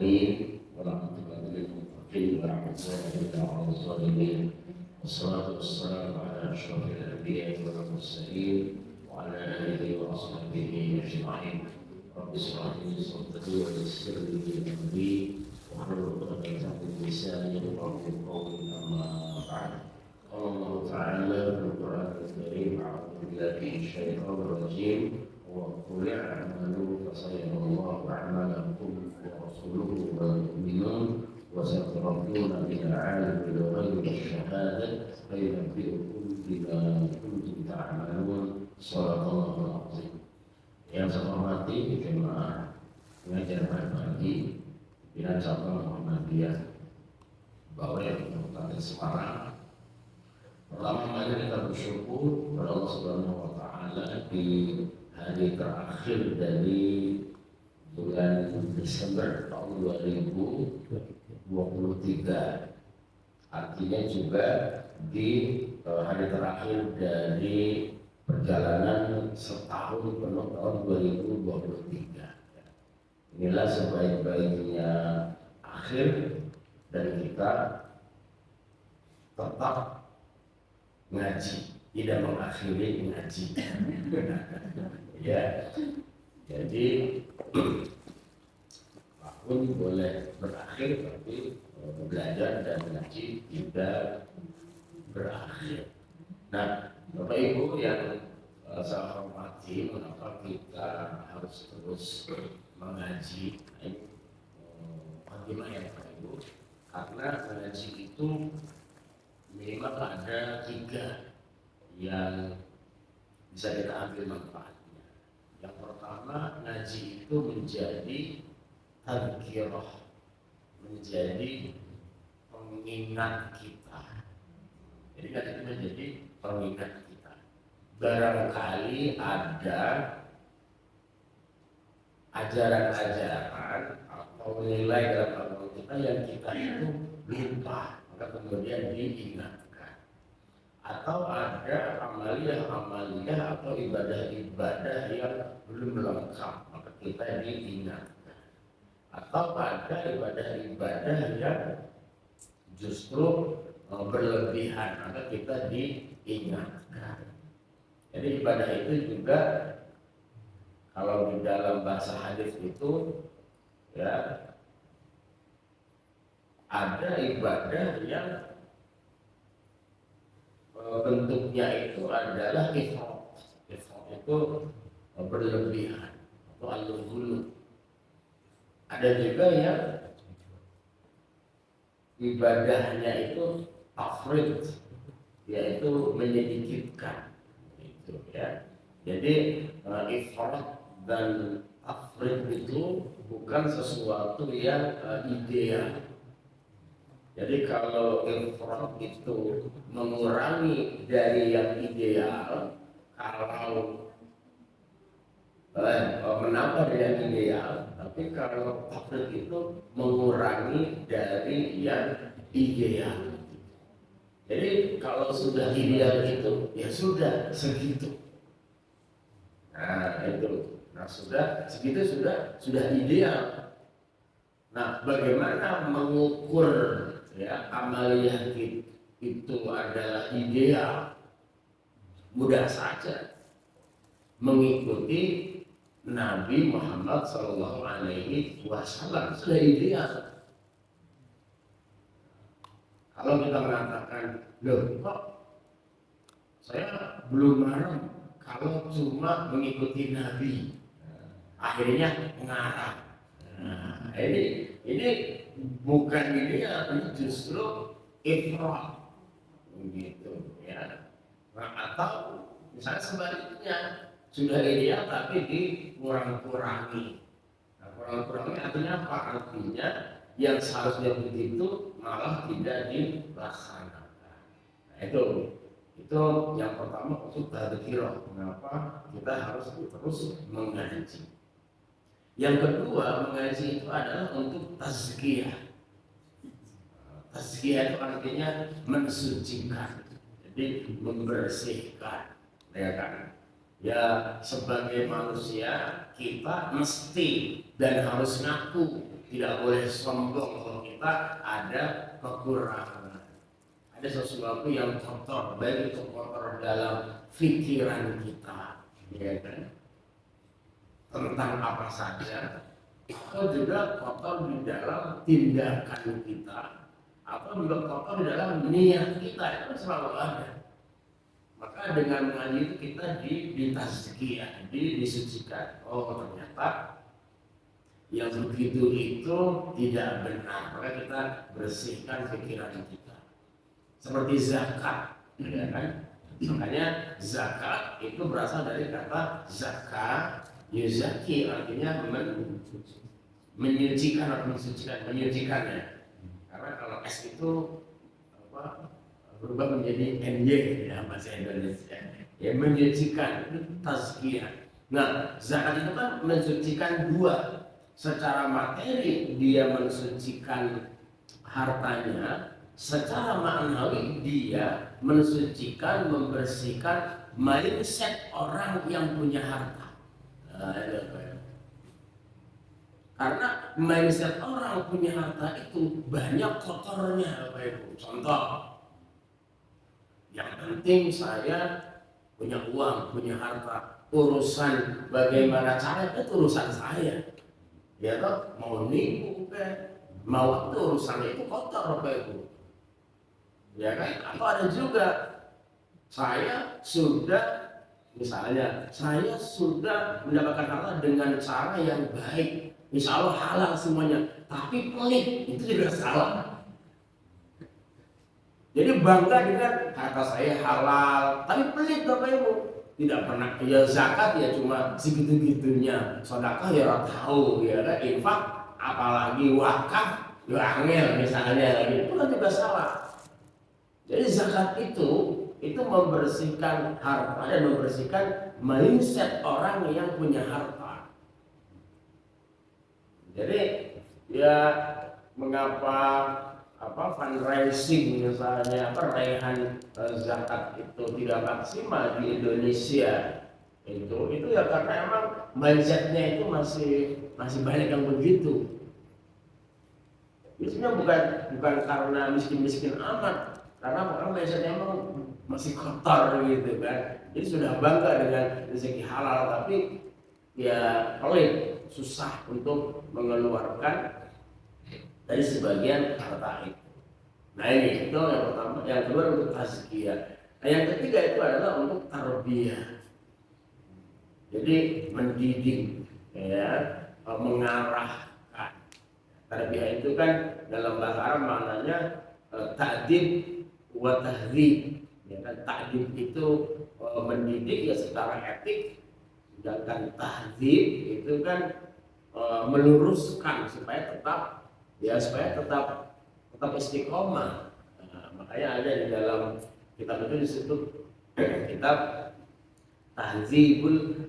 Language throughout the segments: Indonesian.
العالمين ورحمة الله للمتقين ورحمة الله على الظالمين والصلاة والسلام على أشرف الأنبياء والمرسلين وعلى آله وأصحابه أجمعين. رب اشرح لي صدري ويسر لي أمري واحلل عقدة من لساني يفقهوا قولي أما بعد. قال الله تعالى في القرآن الكريم: أعوذ بالله من الشيطان الرجيم وقل اعملوا فسيرى الله أعمالكم ورسوله والمؤمنون وستردون إلى عالم الغيب والشهادة فينبئكم بما كنتم تعملون. Shadaqallahu al-azim. Yang saya hormati jemaah pengajar pagi pimpinan cabang Muhammadiyah Bawen Kabupaten Semarang. Pertama kali kita bersyukur kepada Allah Subhanahu wa taala di hari terakhir dari bulan Desember tahun 2023. Artinya juga di hari terakhir dari perjalanan setahun penuh tahun 2023. Inilah sebaik-baiknya akhir dan kita tetap ngaji, tidak mengakhiri ngaji. Ya, jadi tahun boleh berakhir, tapi belajar dan ngaji tidak berakhir. Nah, Bapak Ibu yang saya hormati, mengapa kita harus terus mengaji? Bagaimana ya Bapak Ibu? Karena mengaji itu minimal ada 3 yang bisa kita ambil manfaatnya. Yang pertama, ngaji itu menjadi tadzkirah, menjadi pengingat kita. Jadi ngaji itu menjadi pengingat kita. Barangkali ada ajaran-ajaran atau nilai dalam agama kita yang kita itu lupa, maka kemudian diingatkan. Atau ada amaliyah atau ibadah-ibadah yang belum lengkap, maka kita diingatkan. Atau ada ibadah-ibadah yang justru berlebihan, maka kita diingatkan. Jadi ibadah itu juga kalau di dalam bahasa hadis itu ya ada ibadah yang bentuknya itu adalah ifrat. Ifrat itu berlebihan atau al-ghulu. Ada juga yang ibadahnya itu tafrid, yaitu menyedikitkan, itu ya. Jadi ifrat dan tafrid itu bukan sesuatu yang ideal. Jadi kalau ifrat itu mengurangi dari yang ideal, kalau menambah dari yang ideal, tapi kalau tafrid itu mengurangi dari yang ideal. Jadi kalau sudah ideal itu, ya sudah segitu. Nah itu, sudah segitu sudah ideal. Nah, bagaimana mengukur ya amaliyah itu adalah ideal? Mudah saja, mengikuti Nabi Muhammad SAW sudah ideal. Kalau kita mengatakan, loh kok saya belum marah kalau cuma mengikuti Nabi, akhirnya mengarah. Nah, ini bukan ideal, ini justru ifrat, begitu ya. Nah, atau misalnya sebaliknya, sudah ideal tapi dikurang-kurangi. Nah, kurang-kurangi artinya apa? Artinya yang seharusnya begitu malah tidak dilaksanakan. Nah, itu yang pertama untuk tadzkirah. Mengapa kita harus terus mengaji? Yang kedua, mengaji itu adalah untuk tazkiyah. Tazkiyah itu artinya mensucikan, jadi membersihkan, ya kan? Ya, sebagai manusia kita mesti dan harus ngaku tidak boleh sombong kalau kita ada kekurangan. Ada sesuatu yang kotor, baik itu kotor dalam pikiran kita, ya kan? Tentang apa saja, atau juga kotor di dalam tindakan kita, atau juga kotor di dalam niat kita, itu selalu ada. Maka dengan mengaji itu kita ditazkiyah, disucikan. Oh ternyata yang begitu itu tidak benar, maka kita bersihkan pikiran kita. Seperti zakat, ya kan? Makanya zakat itu berasal dari kata zakat, yuzaki artinya menyucikan atau menyucikannya. Karena kalau S itu apa? Berubah menjadi NY dalam bahasa Indonesia, ya menyucikan, itu tazkiyah. Nah, zakat itu kan mensucikan dua, secara materi dia mensucikan hartanya, secara maknawi dia mensucikan, membersihkan mindset orang yang punya harta. Karena mindset orang punya harta itu banyak kotornya, Bapak Ibu. Contoh, yang penting saya punya uang, punya harta. Urusan bagaimana cara itu urusan saya. Ya toh, mau nipu mau itu urusannya itu kotor Bapak Ibu. Ya kan? Atau ada juga saya sudah mendapatkan harta dengan cara yang baik. Insya Allah halal semuanya. Tapi pelit, itu juga salah. Jadi bangga dengan harta saya halal, tapi pelit Bapak Ibu. Tidak pernah, ya zakat ya cuma segitu-gitunya, sedekah ya tahu, ya kan, infak apalagi wakaf, ya angel misalnya, itu kan juga salah. Jadi zakat itu membersihkan harta dan membersihkan mindset orang yang punya harta. Jadi ya mengapa fundraising misalnya raihan zakat itu tidak maksimal di Indonesia itu ya karena emang mindsetnya itu masih banyak yang begitu. Biasanya bukan karena miskin amat, karena orang mindsetnya emang masih kotor gitu kan. Jadi sudah bangga dengan rezeki halal tapi ya pelit, susah untuk mengeluarkan dari sebagian harta itu. Nah ini itu yang pertama, yang kedua untuk tazkiyah. Nah yang ketiga itu adalah untuk tarbiyah. Jadi mendidik, ya, mengarahkan. Tarbiyah itu kan dalam bahasa Arab maknanya ta'dib wa tahdzib. Ya kan, ta'dib itu mendidik ya secara etik, sedangkan tahdzib itu kan meluruskan supaya tetap istiqomah. Nah, makanya ada di dalam kitab itu disebut kitab Tahdzibul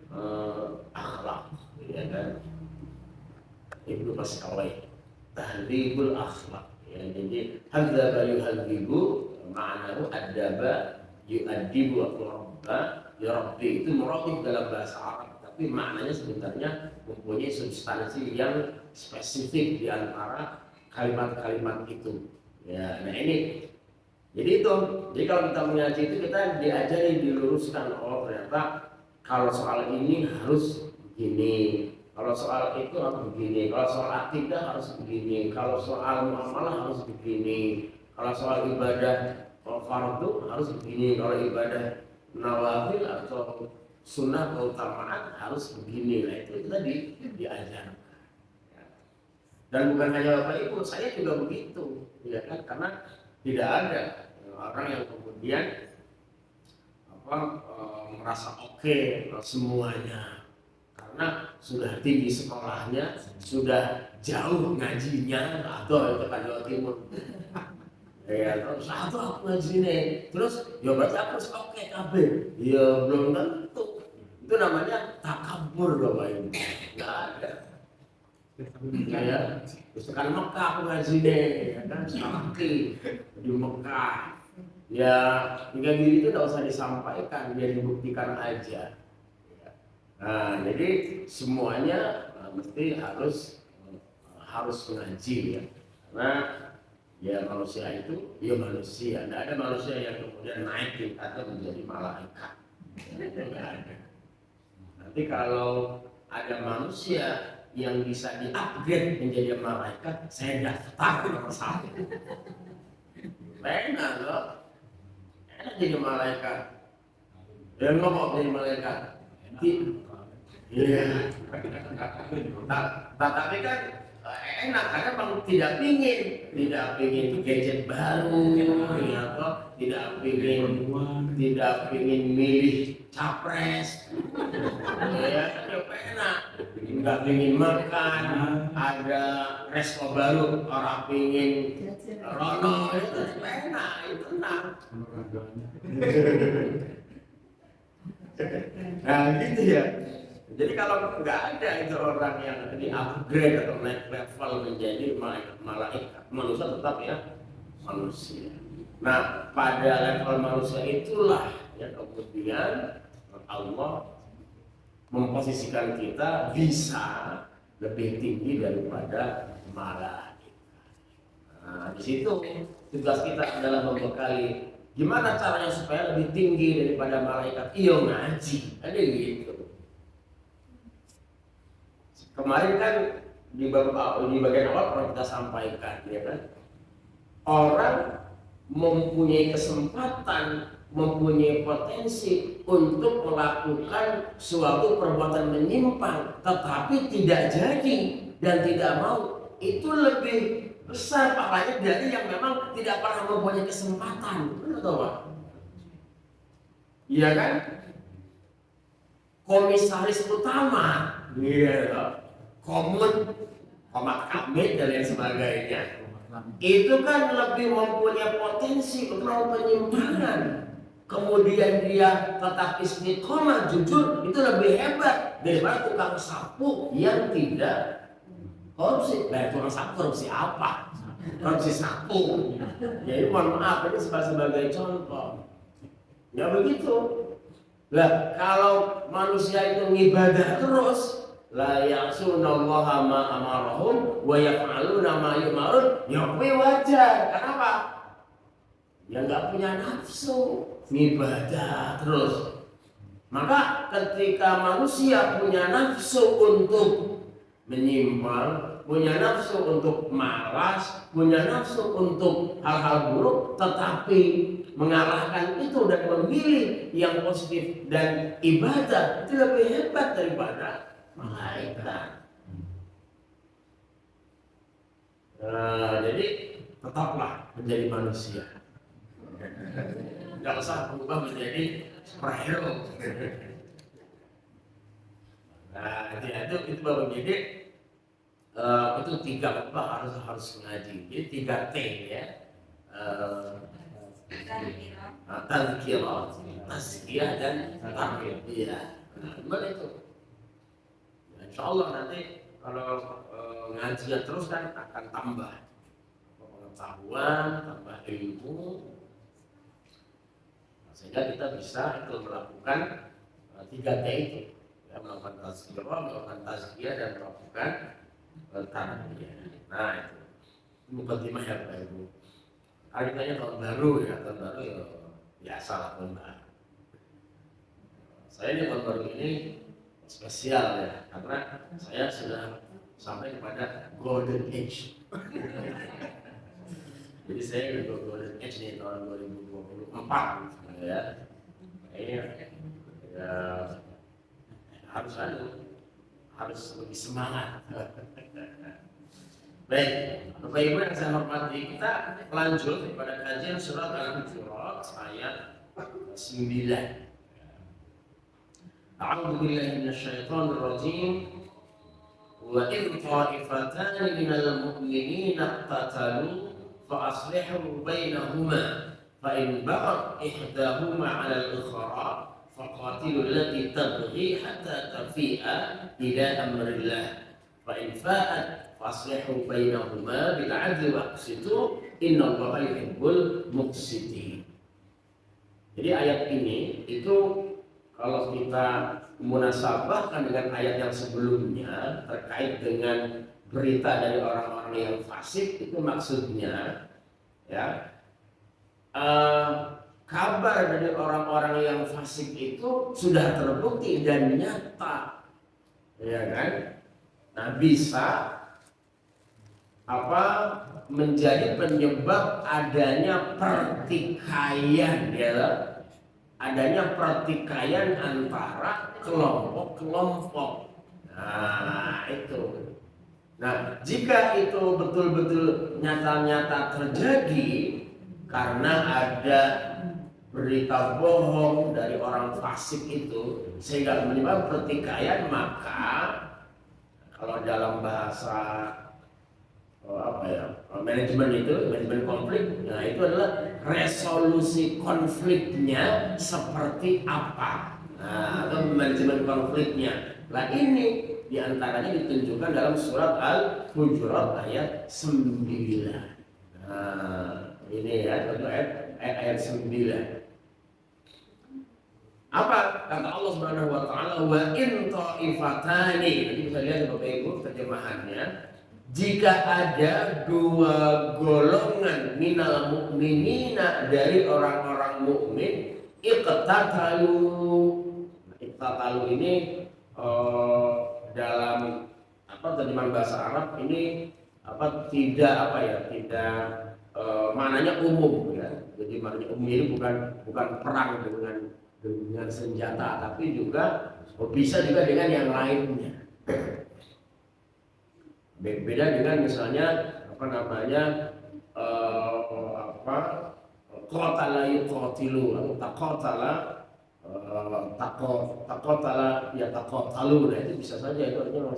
Akhlaq, ya kan, Ibnu Mas'awai, Tahdzibul Akhlaq. Ya, jadi hadzaba yuhadzibu ma'nahu adaba yu'addibu rabba, ya rabbi itu muratif dalam bahasa Arab, tapi maknanya sebenarnya mempunyai substansi yang spesifik di antara kalimat-kalimat itu. Ya, nah ini. Jadi kalau kita mengaji itu kita diajari, diluruskan, oh ternyata kalau soal ini harus begini, kalau soal itu harus begini, kalau soal akidah harus begini, kalau soal muamalah harus begini, kalau soal ibadah fardu harus begini, kalau ibadah nawafil atau sunnah keutamaan harus begini. Nah itu kita diajar. Dan bukan hanya Bapak Ibu, saya juga begitu, ya kan? Karena tidak ada orang yang kemudian merasa oke semuanya, karena sudah tinggi sekolahnya, sudah jauh ngajinya, atau itu kan Jawa Timur. Ya, terus aku ngaji nih, terus ya berarti aku harus oke kabeh. Ya belum tentu. Itu namanya takabur Bapak Ibu. Nggak ada. Ya, misalkan Mekah aku ngaji deh, ya kan, sakit di Mekah. Ya, hingga diri itu tidak usah disampaikan, biar dibuktikan aja. Nah, jadi semuanya mesti harus harus mengaji ya. Karena ya manusia itu ya manusia, tidak ada manusia yang kemudian naik tingkatnya menjadi malaikat. Tidak ada. Nanti kalau ada manusia yang bisa di-upgrade menjadi malaikat, saya daftar nomor 1. Enak loh, enak jadi malaikat. Yang ngomong jadi malaikat. Iya. Tapi kan enak karena bang tidak pingin gadget baru, ya toh, tidak pingin milih capres, ya enak, nggak pingin makan, ada resto baru orang pingin rono, itu enak, itu enak. Nah gitu ya. Jadi kalau nggak ada itu orang yang di upgrade atau naik level menjadi malaikat, manusia tetap ya manusia. Nah pada level manusia itulah ya kemudian Allah memposisikan kita bisa lebih tinggi daripada malaikat. Nah di situ tugas kita adalah membekali gimana caranya supaya lebih tinggi daripada malaikat. Iyo ngaji, ada gitu. Kemarin kan di bagian awal pernah kita sampaikan, ya kan? Orang mempunyai kesempatan, mempunyai potensi untuk melakukan suatu perbuatan menyimpang, tetapi tidak jadi dan tidak mau, itu lebih besar pahalanya dari yang memang tidak pernah mempunyai kesempatan. Benar atau Pak? Iya kan? Komisaris utama, gitu. Komat kamit dan lain sebagainya, itu kan lebih mempunyai potensi untuk melakukan penyimpangan. Kemudian dia tetap istiqomah, jujur, itu lebih hebat daripada tukang sapu yang tidak korupsi. Nah, tukang sapu korupsi apa? Korupsi sapu. Jadi mohon maaf, ini sebagai contoh. Ya begitu. Lah, kalau manusia itu ngibadah terus, la ya'sunallaha ma amarahum wa yaf'aluna ma yu'marun, ya wajar. Kenapa? Ya nggak punya nafsu ngibadah terus. Maka ketika manusia punya nafsu untuk menyimpang, punya nafsu untuk malas, punya nafsu untuk hal-hal buruk, tetapi mengalahkan itu dan memilih yang positif dan ibadah, itu lebih hebat daripada malaikat. Nah, jadi tetaplah menjadi manusia. Tidak usah berubah menjadi superhero. Nah, itu baru jadi itu 3 harus ngaji. Jadi 3T ya. Tazkiyah dan tarbiyyah. Iya. Gimana itu? Insya Allah nanti kalau ngajian terus kan akan tambah pengetahuan, tambah ilmu, sehingga kita bisa itu melakukan 3T itu, ya, melakukan tazkiyah dan melakukan tarbiyyah. Nah itu mukadimah ya Bapak Ibu. Akhirnya tahun baru ya biasa lah tahun baru. Saya di tahun baru ini spesial ya, karena saya sudah sampai kepada golden age. Jadi saya udah golden age nih tahun 2024 ya. Kayaknya ya, harus lebih semangat. Baik, Bapak Ibu yang saya hormati, kita lanjut pada kajian surat Al-Hujurat ayat 9. A'udzu billahi minasyaitonir rajim. Wa in ta'ifatani minal mu'minina iqtatalu fa aslihu bainahuma fa in baghat ihdahuma 'ala al-ukhra faqatilu allati tabghi hatta tafi'a ila amrillah fa in fa'at faslihu bainahuma bil 'adli waqsitu innallaha yuhibbul muqsitin. Jadi ayat ini itu kalau kita munasabahkan dengan ayat yang sebelumnya terkait dengan berita dari orang-orang yang fasik itu maksudnya ya kabar dari orang-orang yang fasik itu sudah terbukti dan nyata, ya kan? Nah, bisa menjadi penyebab adanya pertikaian, ya, adanya pertikaian antara kelompok-kelompok. Nah, itu. Nah, jika itu betul-betul nyata-nyata terjadi karena ada berita bohong dari orang fasik itu sehingga menyebabkan pertikaian, maka kalau dalam bahasa manajemen konflik, nah itu adalah resolusi konfliknya seperti apa, nah, atau manajemen konfliknya. Nah, ini diantaranya ditunjukkan dalam surat Al-Hujurat ayat 9. Nah, ini ya, ayat 9. Apa kata Allah Subhanahu wa taala, wa in ta'ifatani. Nanti bisa lihat Bapak Ibu terjemahannya. Jika ada dua golongan minal mukminina dari orang-orang mukmin, iqtatalu. Iqtatalu ini dalam terjemahan bahasa Arab ini tidak maknanya umum ya. Jadi maknanya umum ini bukan perang dengan senjata, tapi juga bisa juga dengan yang lainnya. Beda dengan misalnya qatala yuqatilu atau taqatala yataqatalu. Nah, itu bisa saja itu artinya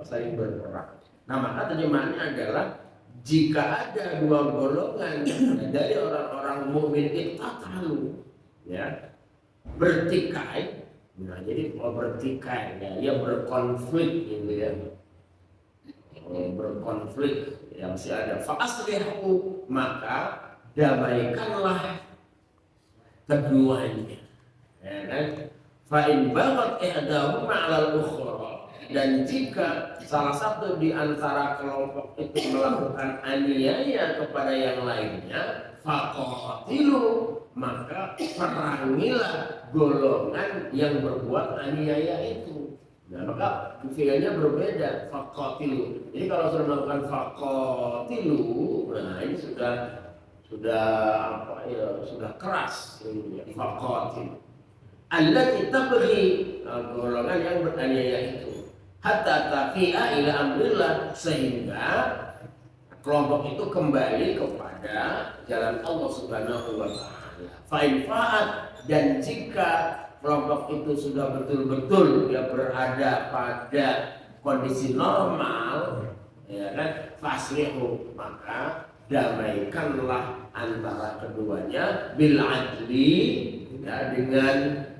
saling berperang. Nah, maka terjemahannya adalah jika ada dua golongan dari orang-orang mukmin iqtatalu, ya, bertikai. Nah, jadi bertikai ya berkonflik gitu ya. Berkonflik yang masih ada, fa aslihu, maka damaikanlah keduanya, ya kan? Fa in baghat ihdahuma 'alal ukhra, dan jika salah satu di antara kelompok itu melakukan aniaya kepada yang lainnya, faqatilu, maka perangilah golongan yang berbuat aniaya itu. Nah, maka fi'ilnya berbeda, faqatilu. Jadi kalau sudah melakukan faqatilu, nah ini sudah keras ini, faqatilu. Allati tabghi, golongan yang beraniaya itu, hatta tafi'a ila amrillah, sehingga kelompok itu kembali kepada jalan Allah Subhanahu wa taala. Fa in fa'at, dan jika kelompok itu sudah betul-betul dia berada pada kondisi normal, ya kan, faslihu, maka damaikanlah antara keduanya bil adli, ya, dengan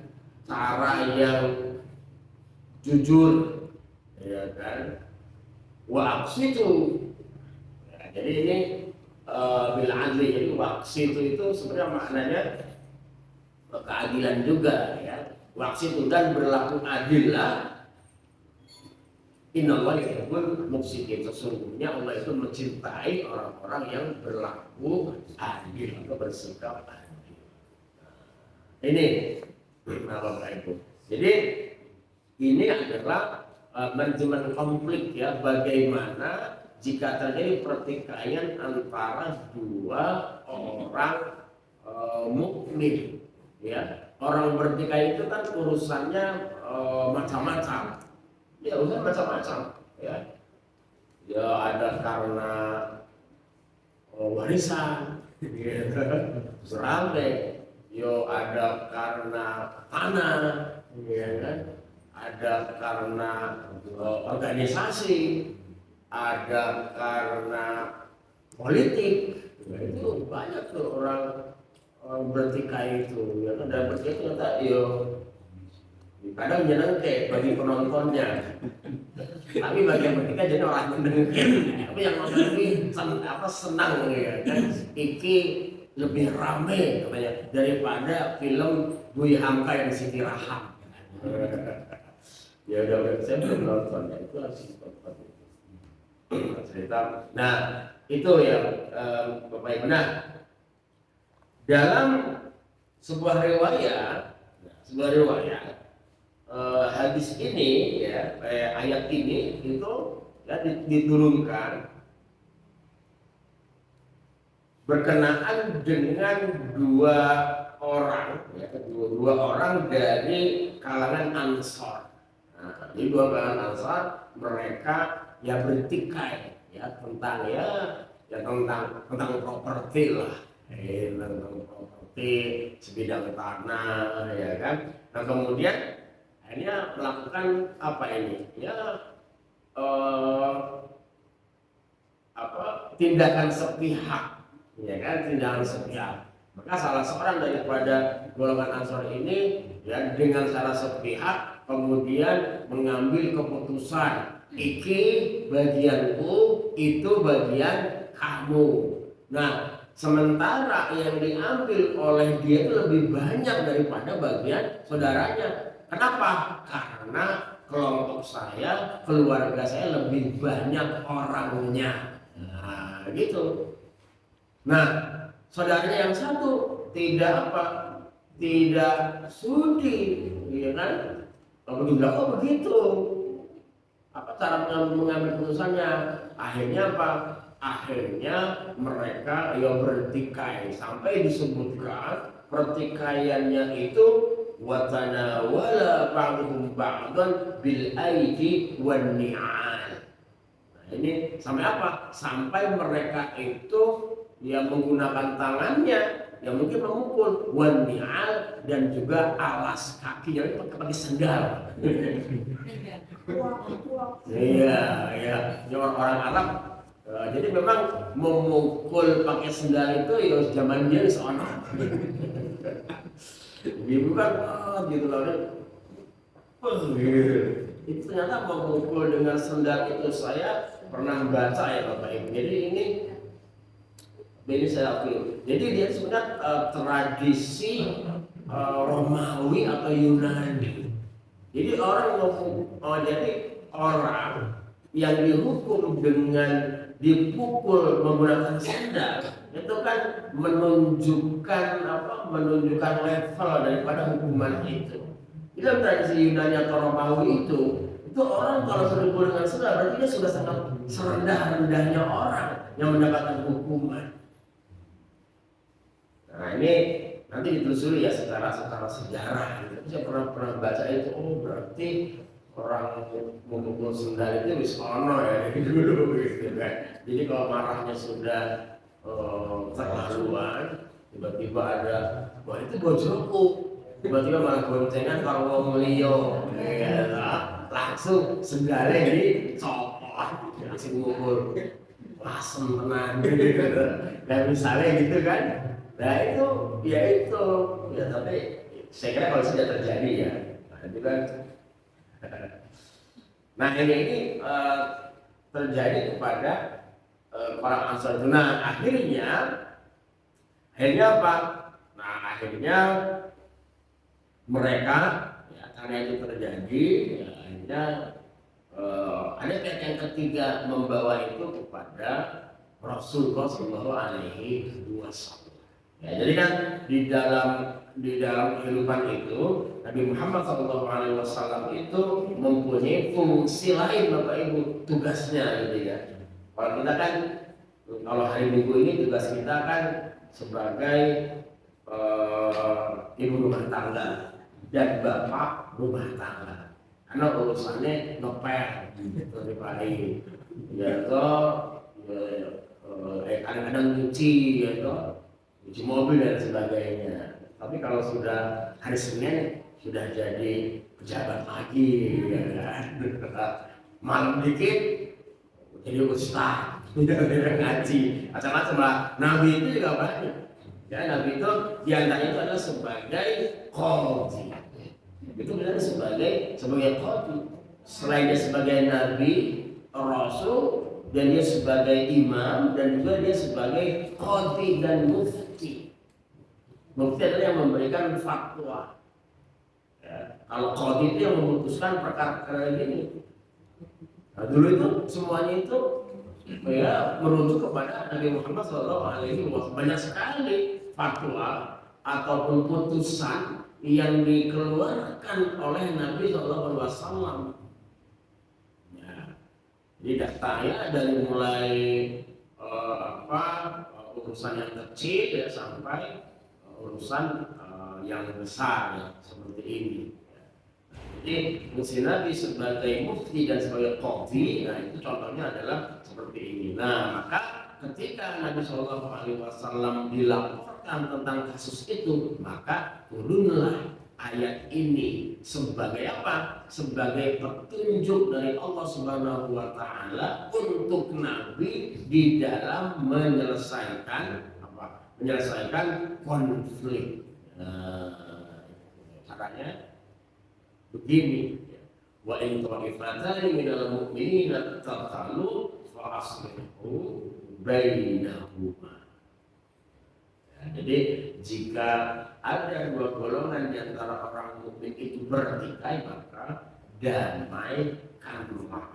cara yang jujur, ya kan, wa aqsitu. Ya, jadi ini bil adli, jadi wa aqsitu itu sebenarnya maknanya keadilan juga ya. Waqsitu, dan berlaku adillah. Innallaha yuhibbul muqsitin, sesungguhnya Allah itu mencintai orang-orang yang berlaku adil atau bersikap adil. Ini Bapak Ibu. Jadi ini adalah manajemen konflik ya, bagaimana jika terjadi pertikaian antara dua orang mukmin. Ya, orang bertikai itu kan urusannya macam-macam. Ya, urusan macam-macam. Ya, ya ada karena warisan, seramai. Yo ada karena tanah, ya kan? Ada karena organisasi, ada karena politik. Ya, itu banyak tuh orang bertikai itu, ya kan, dan bertikai itu ternyata kadang menyenangkan bagi penontonnya, tapi bagi yang bertikai jadi orang mendengar. Tapi yang nonton ini senang ya kan, iki lebih rame katanya daripada film Bui Hamka yang Siti Raham. Ya udah, saya belum nonton ya, itu harus nonton. cerita. Nah, itu yang Bapak Ibu. Nah, dalam sebuah riwayat hadis ini ya, ayat ini itu ya diturunkan berkenaan dengan dua orang, ya, dua orang dari kalangan Ansor. Nah, di dua kalangan Ansor mereka ya bertikai ya tentang tentang properti lah, tentang properti sebidang tanah ya kan. Nah kemudian akhirnya melakukan apa ini ya tindakan sepihak ya kan, tindakan sepihak. Maka salah seorang daripada golongan Ansor ini ya dengan cara sepihak kemudian mengambil keputusan, iki bagianku, itu bagian kamu. Nah, sementara yang diambil oleh dia itu lebih banyak daripada bagian saudaranya. Kenapa? Karena kelompok saya, keluarga saya lebih banyak orangnya. Nah, gitu. Nah, saudaranya yang satu tidak sudi, ya kan? Kalau dibilang oh begitu, apa cara mengambil keputusannya? Akhirnya apa? Akhirnya mereka ya bertikai sampai disebutkan pertikaiannya itu watana wala ba'dhum ba'dan bil aidi wan ni'al. Nah, ini sampai apa? Sampai mereka itu ya menggunakan tangannya yang mungkin memukul wan ni'al dan juga alas kakinya itu pakai sendal. Iya, ya, orang Arab. Jadi memang memukul pakai sendal itu ya zaman dia di sana. Ibu kan gitu loh. Itu ternyata memukul dengan sendal itu saya pernah baca ya Bapak Ibu. Jadi ini saya akui. Jadi dia sebenarnya tradisi Romawi atau Yunani. Jadi orang yang dihukum dengan dipukul menggunakan sendal itu kan menunjukkan level daripada hukuman itu. Di dalam tradisi Yunani atau Romawi itu orang kalau sudah dipukul dengan sendal berarti dia sudah sangat serendah-rendahnya orang yang mendapatkan hukuman. Nah ini nanti ditelusuri ya secara sejarah. Tapi saya pernah baca itu, oh berarti orang memukul sendal itu wis ono ya dulu gitu kan. Jadi kalau marahnya sudah terlaluan, tiba-tiba ada wah itu bojoku, tiba-tiba malah goncengan karo wong liya, ya langsung sendalnya dicopot, langsung mukul, lasem tenan gitu. Dan misalnya gitu kan. Nah itu ya tapi saya kira kalau sudah terjadi ya, nah itu kan. Nah ini terjadi kepada para Ansor. Nah akhirnya apa? Nah akhirnya mereka ya, karena itu terjadi, ya, akhirnya ada pihak yang ketiga membawa itu kepada Rasulullah Shallallahu Alaihi Wasallam. Ya, jadi kan di dalam kehidupan itu Nabi Muhammad SAW itu mempunyai fungsi lain Bapak Ibu, tugasnya gitu ya. Kalau kita kan kalau hari Minggu ini tugas kita kan sebagai ibu rumah tangga dan bapak rumah tangga. Karena urusannya ngepel dari pagi, ya toh, kadang-kadang nyuci, ya toh. Cuci mobil dan sebagainya. Tapi kalau sudah hari Senin sudah jadi pejabat lagi, ya kan? Malam dikit jadi ustaz, ngaji, macam-macam lah. Nabi itu juga banyak. Ya, Nabi itu diantaranya itu adalah sebagai qadhi. Itu benar sebagai qadhi. Selain dia sebagai Nabi, Rasul, dan dia sebagai imam, dan juga dia sebagai qadhi dan mufti. Mufti adalah yang memberikan fatwa. Ya, kalau qadhi itu yang memutuskan perkara-perkara ini. Nah, dulu itu semuanya itu ya merujuk kepada Nabi Muhammad SAW. Banyak sekali fatwa ataupun putusan yang dikeluarkan oleh Nabi SAW. Ya, jadi datanya dari mulai urusan yang kecil ya sampai urusan yang besar ya, seperti ini. Jadi fungsi Nabi sebagai mufti dan sebagai qadhi, nah itu contohnya adalah seperti ini. Nah, maka ketika Nabi SAW dilaporkan tentang kasus itu, maka turunlah ayat ini sebagai apa? Sebagai petunjuk dari Allah Subhanahu wa taala untuk Nabi di dalam menyelesaikan apa? Menyelesaikan konflik. Caranya begini, wa in ta'ifatani minal mu'minina taqalu fa aslihu bainahuma. Jadi jika ada dua golongan di antara orang mukmin itu bertikai, maka damaikanlah.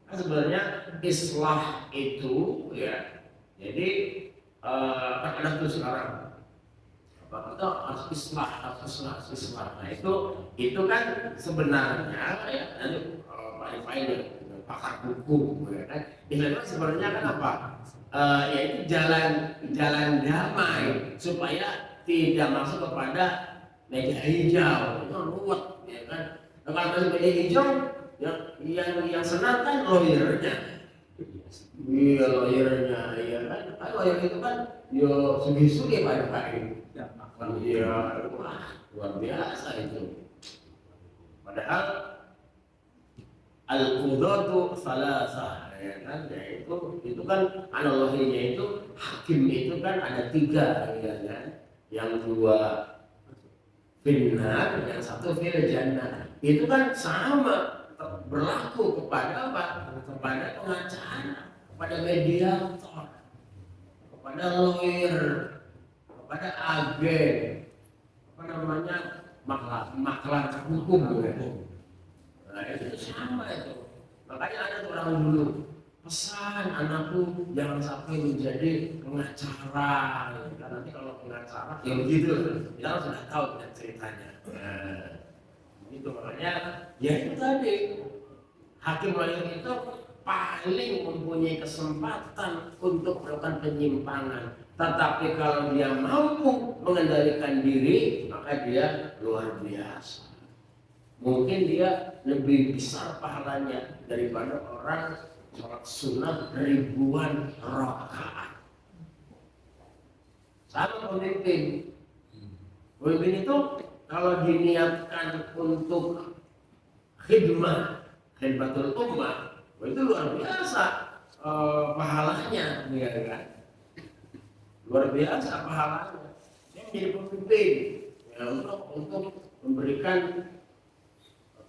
Nah, sebenarnya islah itu ya, jadi kan ada tuh sekarang kita harus islah. Nah itu kan sebenarnya ya, nanti pakar hukum ya kan, itu sebenarnya kan apa? Yaitu jalan damai supaya tidak masuk kepada meja hijau. Itu ruwet ya kan. Kalau masuk meja hijau yang senang kan lawyernya. Iya lawyernya ya kan. Lawyer itu kan yo sugi-sugi Pak. Iya, luar biasa itu. Padahal al-qudatu salasah, ya kan? Itu kan analoginya itu hakim itu kan ada tiga, ya kan? Yang dua finnar, yang satu fil jannah. Itu kan sama berlaku kepada apa? Kepada pengacara, kepada mediator, kepada lawyer, kepada agen, maklar hukum. Nah itu sama itu. Makanya ada orang dulu pesan anakku jangan sampai menjadi pengacara. Karena nanti kalau pengacara ya begitu, kita sudah tahu kan ceritanya. Itu makanya ya itu tadi hakim lawyer itu paling mempunyai kesempatan untuk melakukan penyimpangan. Tetapi kalau dia mampu mengendalikan diri, maka dia luar biasa. Mungkin dia lebih besar pahalanya daripada orang sholat sunat ribuan rakaat. Sama pemimpin. Pemimpin itu kalau diniatkan untuk khidmatul ummah, itu luar biasa pahalanya, ya kan? Luar biasa pahalanya. Dia menjadi pemimpin ya, untuk memberikan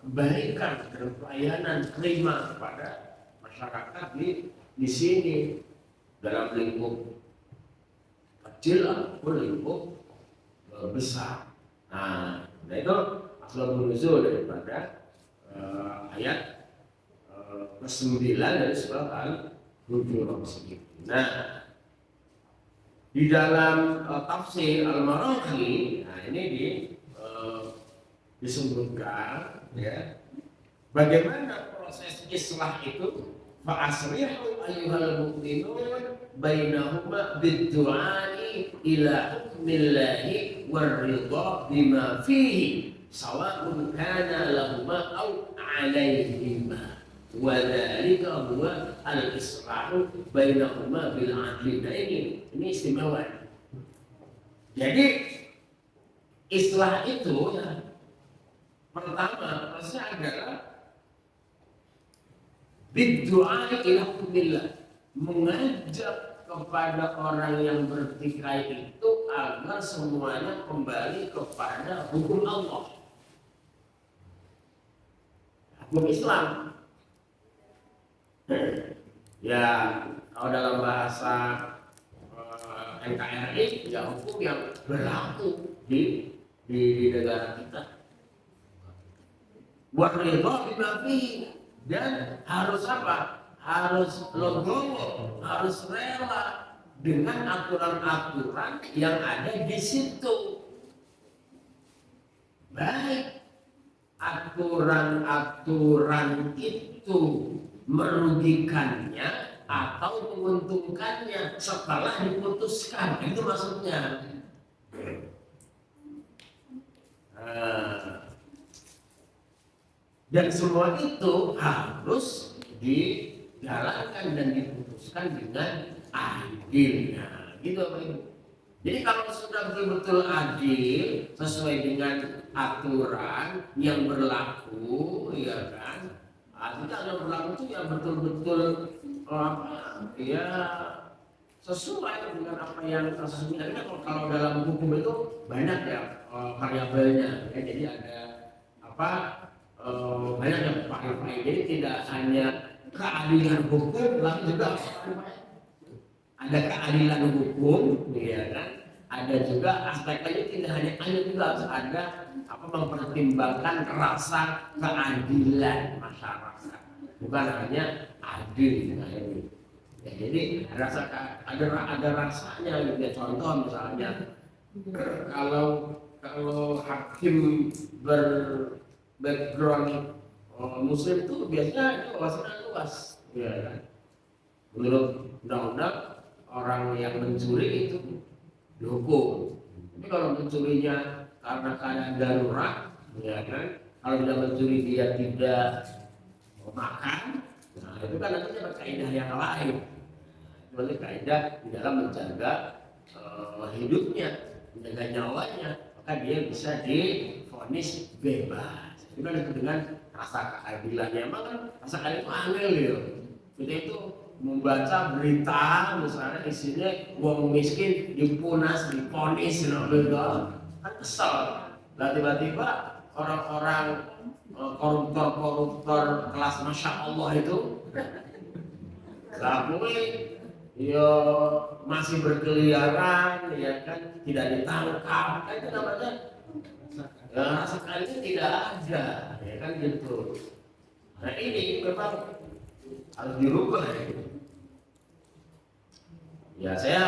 kebaikan dan pelayanan terima kepada masyarakat di sini dalam lingkup kecil ataupun lingkup besar. Nah itu asbabun nuzul daripada ayat ke-9 dari surat Al-Hujurat. Nah, di dalam tafsir Al-Maraghi, nah ini disebutkan ya bagaimana proses islah itu. Fa'asrihu ayyuhal mu'minun bainahuma bid-du'ai ila hukmillahi war-ridha bima fihi sawa'un kana lahuma aw 'alaihima wa dzalika huwa al-islahu bainahuma bil 'adli. Nah ini istimewa. Jadi islah itu ya pertama prosesnya adalah bid-du'ai ila hukmillah, mengajak kepada orang yang bertikai itu agar semuanya kembali kepada hukum Allah, hukum Islam. Ya kalau dalam bahasa NKRI ya hukum yang berlaku di negara kita. Wa ridha bima fihi, dan harus apa? harus legowo, harus rela dengan aturan-aturan yang ada di situ. Baik aturan-aturan itu merugikannya atau menguntungkannya setelah diputuskan, itu maksudnya. Dan semua itu harus dijalankan dan diputuskan dengan adilnya, gitu Bapak Ibu. Jadi kalau sudah betul-betul adil sesuai dengan aturan yang berlaku, ya kan? Artinya yang berlaku itu ya betul-betul ya sesuai dengan apa yang sesungguhnya. Kalau dalam hukum itu banyak ya variabelnya, ya. Jadi ada banyak yang variabel. Jadi tidak hanya keadilan hukum, tapi juga ada keadilan hukum, ya kan? Ada juga aspeknya tidak hanya juga harus ada mempertimbangkan rasa keadilan masyarakat, bukan hanya adil. Nah, ini. Ya, jadi ada rasanya gitu ya. Contoh misalnya kalau hakim berbackground muslim itu biasanya wawasannya luas, ya kan? Menurut undang-undang orang yang mencuri itu dihukum. Tapi kalau mencurinya karena keadaan darurat, ya kan? Kalau tidak mencuri dia tidak makan, nah itu kan nantinya berkaidah yang lain. Itu kaidah di dalam menjaga hidupnya, menjaga nyawanya, maka dia bisa divonis bebas. Itu kan dengan rasa keadilannya. Emang kan rasa keadilan itu angel ya. Kita itu membaca berita misalnya isinya wong miskin dipunas, diponis, kan kesel. Lah tiba-tiba orang-orang koruptor kelas Masya Allah itu lakui ya masih berkeliaran, ya kan, tidak ditangkap, kan itu namanya ya, rasa keadilan tidak ada, ya kan gitu. Nah ini memang harus dirubah. Ya saya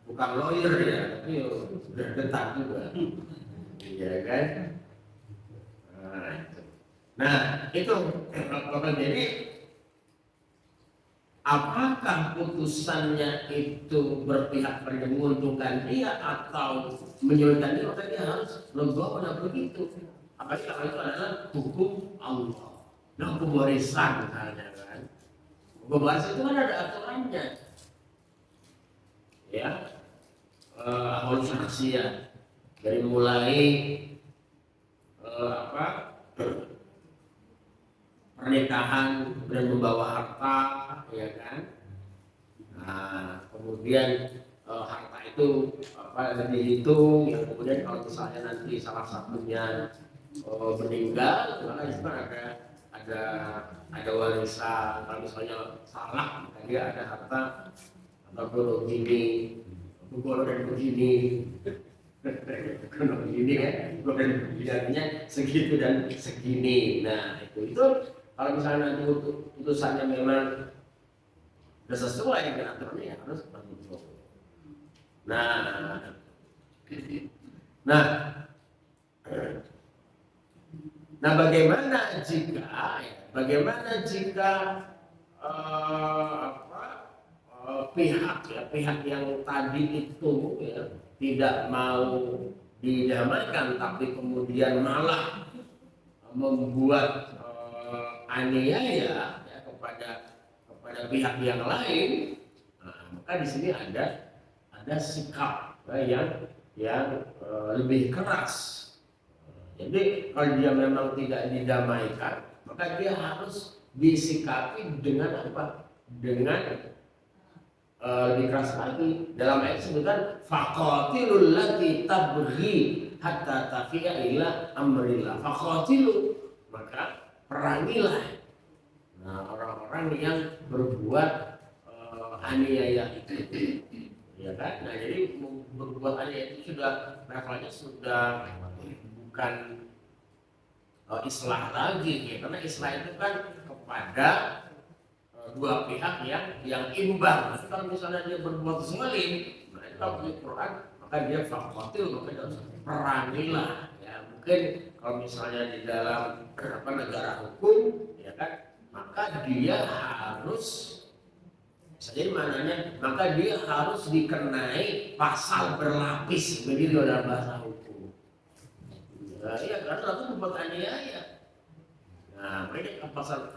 bukan lawyer ya, tapi sudah detak juga, ya kan. Nah itu jadi apakah putusannya itu berpihak pada menguntungkan dia atau menyulitkan dia, maka dia harus legowo begitu. Apalagi kalau itu adalah hukum Allah. Nah, hukum warisan misalnya kan. Hukum warisan itu kan ada aturannya. Ya, ahwal syakhsiyah dari mulai pernikahan dan membawa harta, ya kan. Nah, kemudian harta itu dihitung, ya kemudian kalau misalnya nanti salah satunya meninggal, maka itu kan ada warisan. Kalau misalnya salah, maka dia ada harta atau begini, dan begini, begini kan, dan begini segitu dan segini. Nah itu kalau misalnya nanti putusannya memang sudah sesuai dengan aturannya, ya harus begitu. Nah bagaimana jika pihak yang tadi itu ya, tidak mau didamaikan, tapi kemudian malah membuat aniaya ya, kepada pihak yang lain. Nah, maka di sini ada sikap yang lebih keras. Jadi kalau dia memang tidak didamaikan, maka dia harus disikapi dengan apa? Dengan lebih keras lagi. Dalam ayat disebutkan faqatilul lati tabghi hatta tafi'a ila amrillah. Faqatilu, maka perangilah orang-orang yang berbuat aniaya itu, ya kan. Nah jadi berbuat aniaya itu sudah levelnya sudah bukan islah lagi, ya. Karena islah itu kan kepada dua pihak yang imbang. Tapi kalau misalnya dia berbuat zalim, nah itu kalau di Quran maka dia faqatil, maka dia harus perangilah. Ya mungkin kalau misalnya di dalam negara hukum, ya kan, maka dia harus, jadi maknanya maka dia harus dikenai pasal berlapis, begitu dalam bahasa hukum. Nah, iya karena itu berbuat aniaya. Nah, mereka pasal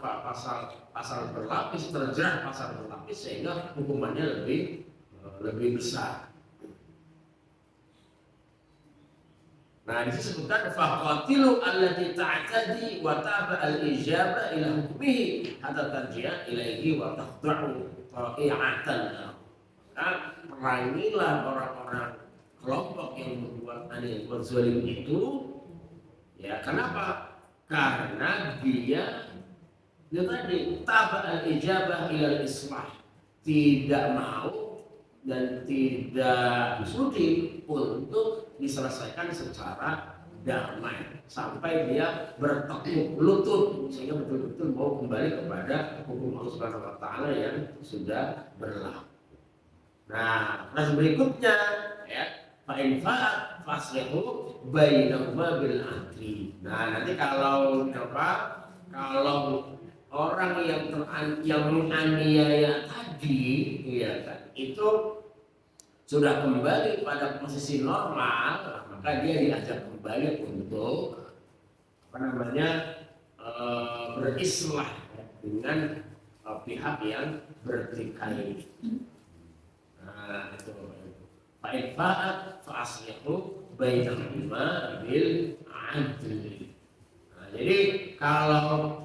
berlapis, terjerat pasal berlapis sehingga hukumannya lebih besar. Nah, disebutkan faqatilu allati ta'tadi wa taba al-ijaba ila hukmihi hatta tarji'a ilaihi wa tahda'u ta'i'atan. Nah, perangilah orang-orang kelompok yang berbuat aneh, berzalim itu. Ya, kenapa? Karena dia tadi taba al-ijabah ila al-islah, tidak mau dan tidak sudi untuk diselesaikan secara damai sampai dia bertekuk lutut sehingga betul-betul mau kembali kepada hukum Allah Subhanahu wa taala yang sudah berlaku. Nah, berikutnya ya, fa in fa'at faslihu bainahuma bil adli. Nah, nanti kalau orang yang menganiaya tadi, ya kan, itu sudah kembali pada posisi normal, maka dia diajak kembali untuk berislah dengan pihak yang bertikai. Nah, itu fa in fa'at fa aslihu bainahuma bil adli. Nah, jadi kalau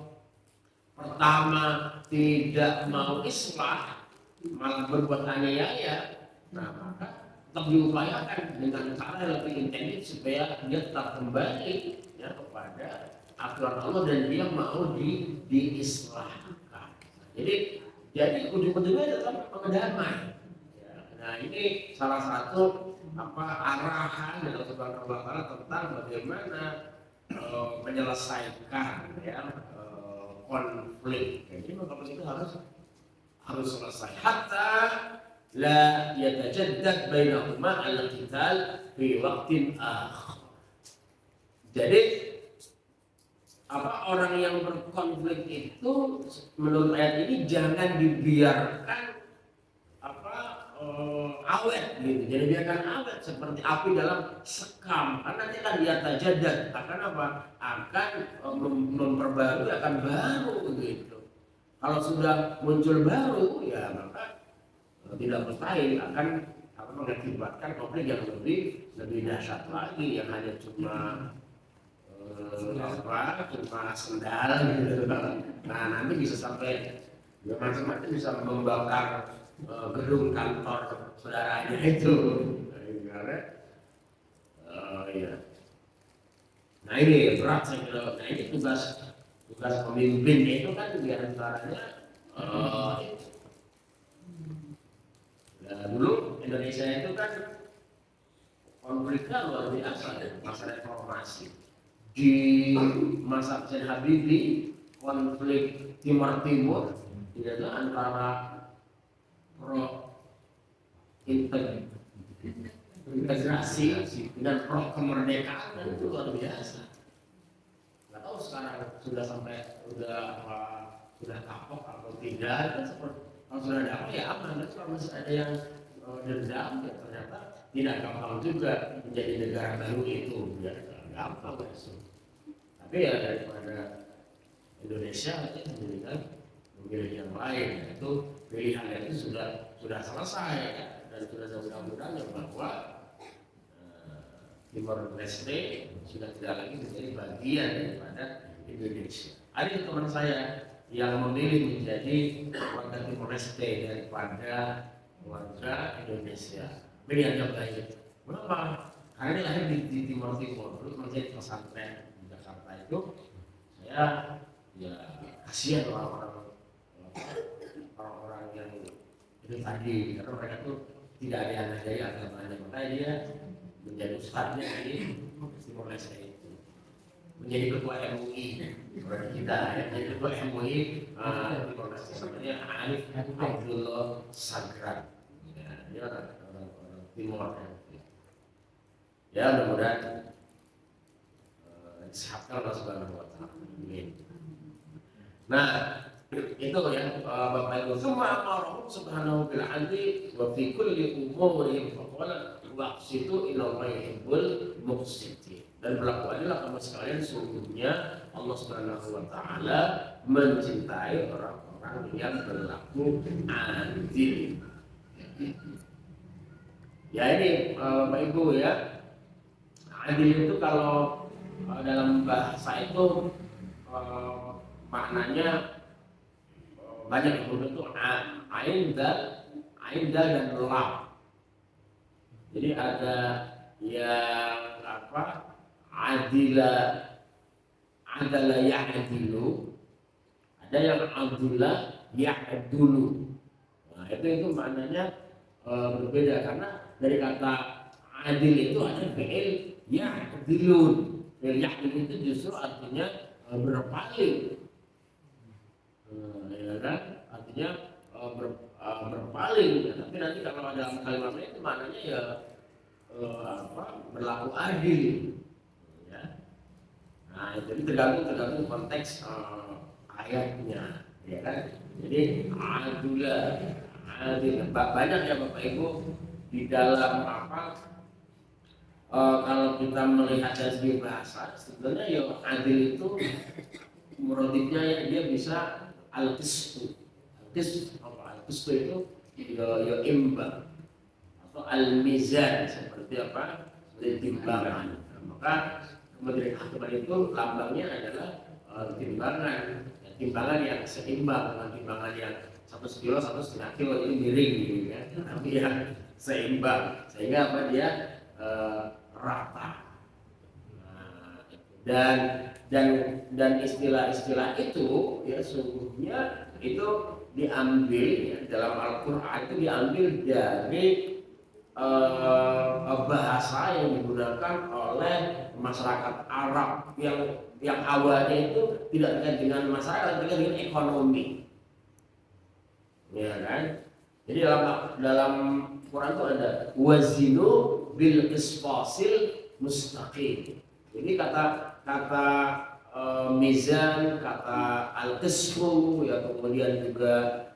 pertama tidak mau islah malah berbuat aniaya, nah maka tetap diupayakan dengan cara yang lebih intensif supaya dia tetap kembali ya kepada aturan Allah dan dia mau diislahkan. Jadi ujung-ujungnya tetap damai. Ya, nah ini salah satu arahan dari Allah Subhanahu wa taala tentang bagaimana menyelesaikan ya konflik. Jadi konflik itu harus selesai. Hatta la yatajaddad bainahuma al-qital fi waqtin akhar. Jadi orang yang berkonflik itu menurut ayat ini jangan dibiarkan awet gitu. Jadi biarkan awet seperti api dalam sekam. Karena nanti akan yatajaddad, akan memperbarui, akan baru gitu. Kalau sudah muncul baru, ya maka tidak mustahil akan mengakibatkan konflik yang lebih dahsyat lagi, yang hanya cuma sendal gitu. Nah nanti bisa sampai ya macam-macam, bisa membakar gedung kantor saudaranya itu. Ya. Nah ini berat saya kira. Nah ini tugas pemimpin itu kan diantaranya dulu Indonesia itu kan konfliknya luar biasa ya, masa reformasi. Di masa Presiden Habibie konflik Timur Timur itu antara pro integrasi dan pro kemerdekaan itu luar biasa. Nggak tahu sekarang sudah kapok atau tidak. Kalau sudah ada apa ya aman. Tapi kalau masih ada yang dendam, ya ternyata tidak gampang juga menjadi negara baru itu. Ya gampang itu. Tapi ya daripada Indonesia itu kan memilih yang lain, yaitu pilihan itu sudah selesai ya, dan sudah ada undang-undangnya bahwa Timor Leste sudah tidak lagi menjadi bagian daripada Indonesia. Ada teman saya yang memilih menjadi warga Timor Leste daripada warga Indonesia. Pilihan yang baik. Kenapa? Karena dia lahir di Timor Timur, terus menjadi pesantren di Jakarta itu. Saya ya kasihan orang-orang yang itu tadi, karena mereka tuh tidak ada yang mengajari agamanya, makanya dia menjadi ustadznya di Timor Leste itu. menjadi ketua MUI. Berarti kita ya, menjadi ketua MUI namanya Arif Abdullah Sagrat. Ya, dia orang Timur. Ya, mudah-mudahan disehatkan Allah Subhanahu wa taala. Amin. Nah, itu ya Bapak Ibu, semua Allah Subhanahu bil adli wa fi kulli umuri faqala waqsitu ila Allah yuhibbul muqsitin. Dan berlaku adalah kamu sekalian sesungguhnya Allah Subhanahu wa taala mencintai orang-orang yang berlaku adil. Ya ini Bapak Ibu ya, adil itu kalau dalam bahasa itu maknanya banyak itu ainda dan lam. Jadi ada yang adalah ya'dilu, ada yang adula ya'dulu. Nah, itu maknanya berbeda karena dari kata adil itu ada fi'il ya'dilun. Fi'il ya'dil itu justru artinya berpaling. Ya kan? Artinya berpaling. Tapi nanti kalau ada kalimat lain itu maknanya ya berlaku adil. Ya. Nah, jadi tergantung konteks ayatnya, ya kan? Jadi adil. Banyak ya Bapak Ibu di dalam kalau kita melihat dari segi bahasa, sebenarnya ya adil itu motifnya ya dia bisa al-qistu. Al-qistu itu ya imbang atau al-mizan seperti seperti timbangan. Maka Kementerian Agama itu lambangnya adalah timbangan. Timbangan yang seimbang, bukan timbangan yang 1 kilo, 1,5 kilo ini miring gitu kan. Tapi yang seimbang sehingga dia rata. Dan istilah-istilah itu ya sungguhnya itu diambil ya, dalam Al-Quran itu diambil dari bahasa yang digunakan oleh masyarakat Arab yang awalnya itu tidak terkait dengan masyarakat, terkait dengan ekonomi, ya kan? Jadi dalam Quran itu ada wazinu bil qisfasil mustaqim. Jadi kata mizan, kata al-qisfu, ya kemudian juga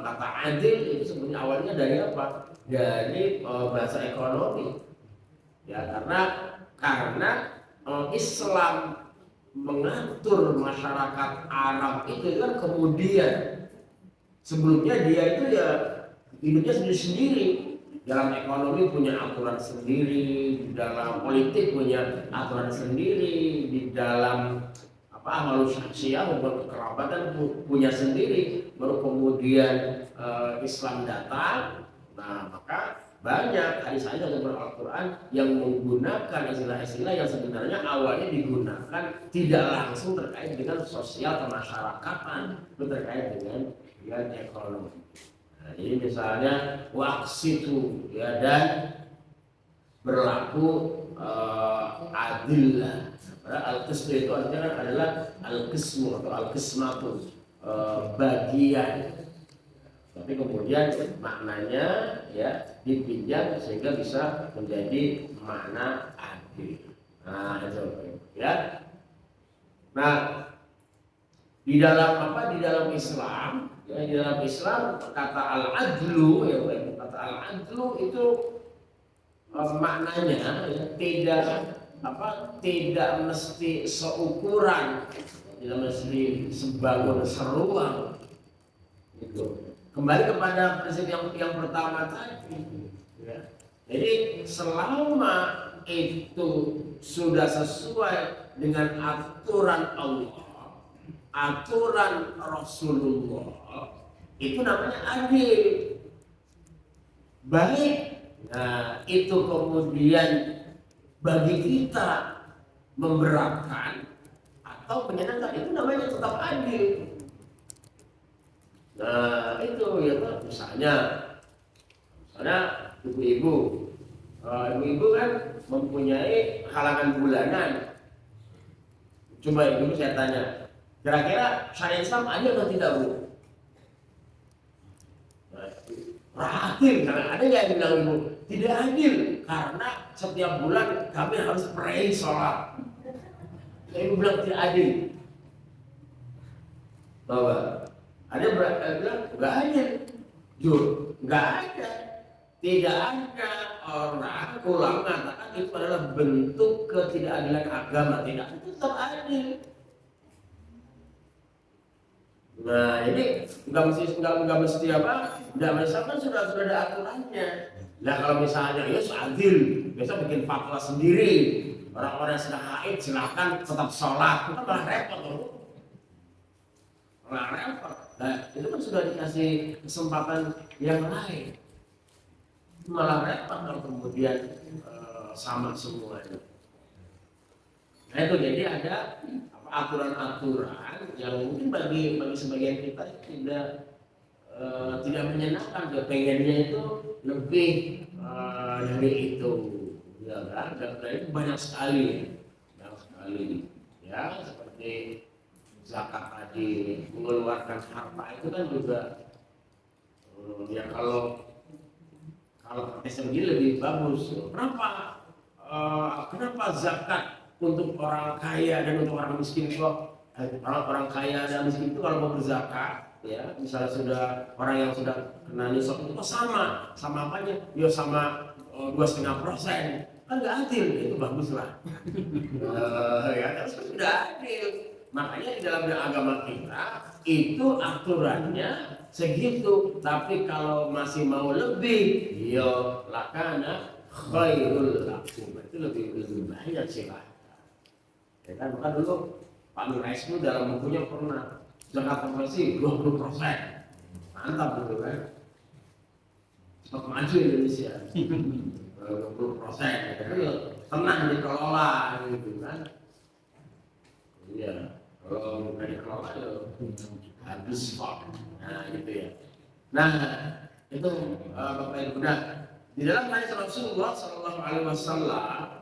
kata adil itu sebenarnya awalnya dari apa? Dari bahasa ekonomi. Ya karena Islam mengatur masyarakat Arab itu kan kemudian sebelumnya dia itu ya hidupnya sendiri-sendiri. Dalam ekonomi punya aturan sendiri, di dalam politik punya aturan sendiri, di dalam amal sosial hubungan kekerabatan punya sendiri. Baru kemudian Islam datang, nah maka banyak hadis-hadis dalam Al-Quran yang menggunakan istilah-istilah yang sebenarnya awalnya digunakan tidak langsung terkait dengan sosial kemasyarakatan, itu terkait dengan ekonomi. Nah, jadi misalnya waqsitu ya, dan berlaku adil. Al-qismu itu artinya adalah al-qismu atau al-qismatu, bagian. Tapi kemudian maknanya ya dipinjam sehingga bisa menjadi makna adil. Nah itu ya. Nah di dalam Islam ya, di dalam Islam kata al-adlu ya, kata al-adlu itu maknanya ya, tidak mesti seukuran, tidak mesti sebangun seruang gitu. Kembali kepada prinsip yang pertama tadi ya. Jadi selama itu sudah sesuai dengan aturan Allah, aturan Rasulullah, itu namanya adil. Baik, nah itu kemudian bagi kita memberatkan atau menyenangkan, itu namanya tetap adil. Nah itu ya misalnya ibu-ibu kan mempunyai halangan bulanan Coba dulu saya tanya, kira-kira syariat Islam adil atau tidak, Bu? Adil, karena ada nggak yang bilang Ibu? Tidak adil, karena setiap bulan kami harus pray sholat. Ibu bilang tidak adil. Bahwa ada bilang nggak adil, nggak ada. Tidak ada orang ulama mengatakan itu adalah bentuk ketidakadilan agama, tidak, itu tetap adil. Nah ini nggak mesti apa? Nggak misalkan sudah ada aturannya. Nah kalau misalnya ya adil, besok bikin fatwa sendiri. Orang-orang yang sedang haid silakan tetap sholat, itu malah repot loh. Malah repot. Nah itu kan sudah dikasih kesempatan yang lain. Malah repot kalau kemudian sama semuanya. Nah itu jadi ada aturan-aturan yang mungkin bagi sebagian kita tidak menyenangkan. Pengennya itu lebih dari itu, ya kan? Dan itu banyak sekali ya, seperti zakat tadi, mengeluarkan harta itu kan juga ya kalau sendiri lebih bagus. Kenapa zakat untuk orang kaya dan untuk orang miskin kok? Orang kaya dan miskin itu kalau mau berzakat, ya misalnya sudah orang yang sudah kena nisab itu sama apanya? Ya sama 2,5%. Kan nggak adil, itu bagus lah. Ya terus sudah adil. Makanya di dalam agama kita itu aturannya segitu. Tapi kalau masih mau lebih, yo lakana khairul lakum, itu lebih banyak silahkan. Ya kan, maka dulu Pak Nurais itu dalam bukunya pernah zakat bersih 20%. Mantap gitu kan. Cepat maju Indonesia. 20%. Itu tenang dikelola gitu kan. Iya. Kalau nggak dikelola ya habis kok. Nah gitu ya. Nah itu Bapak Ibu. Nah di dalam hadis Rasulullah SAW,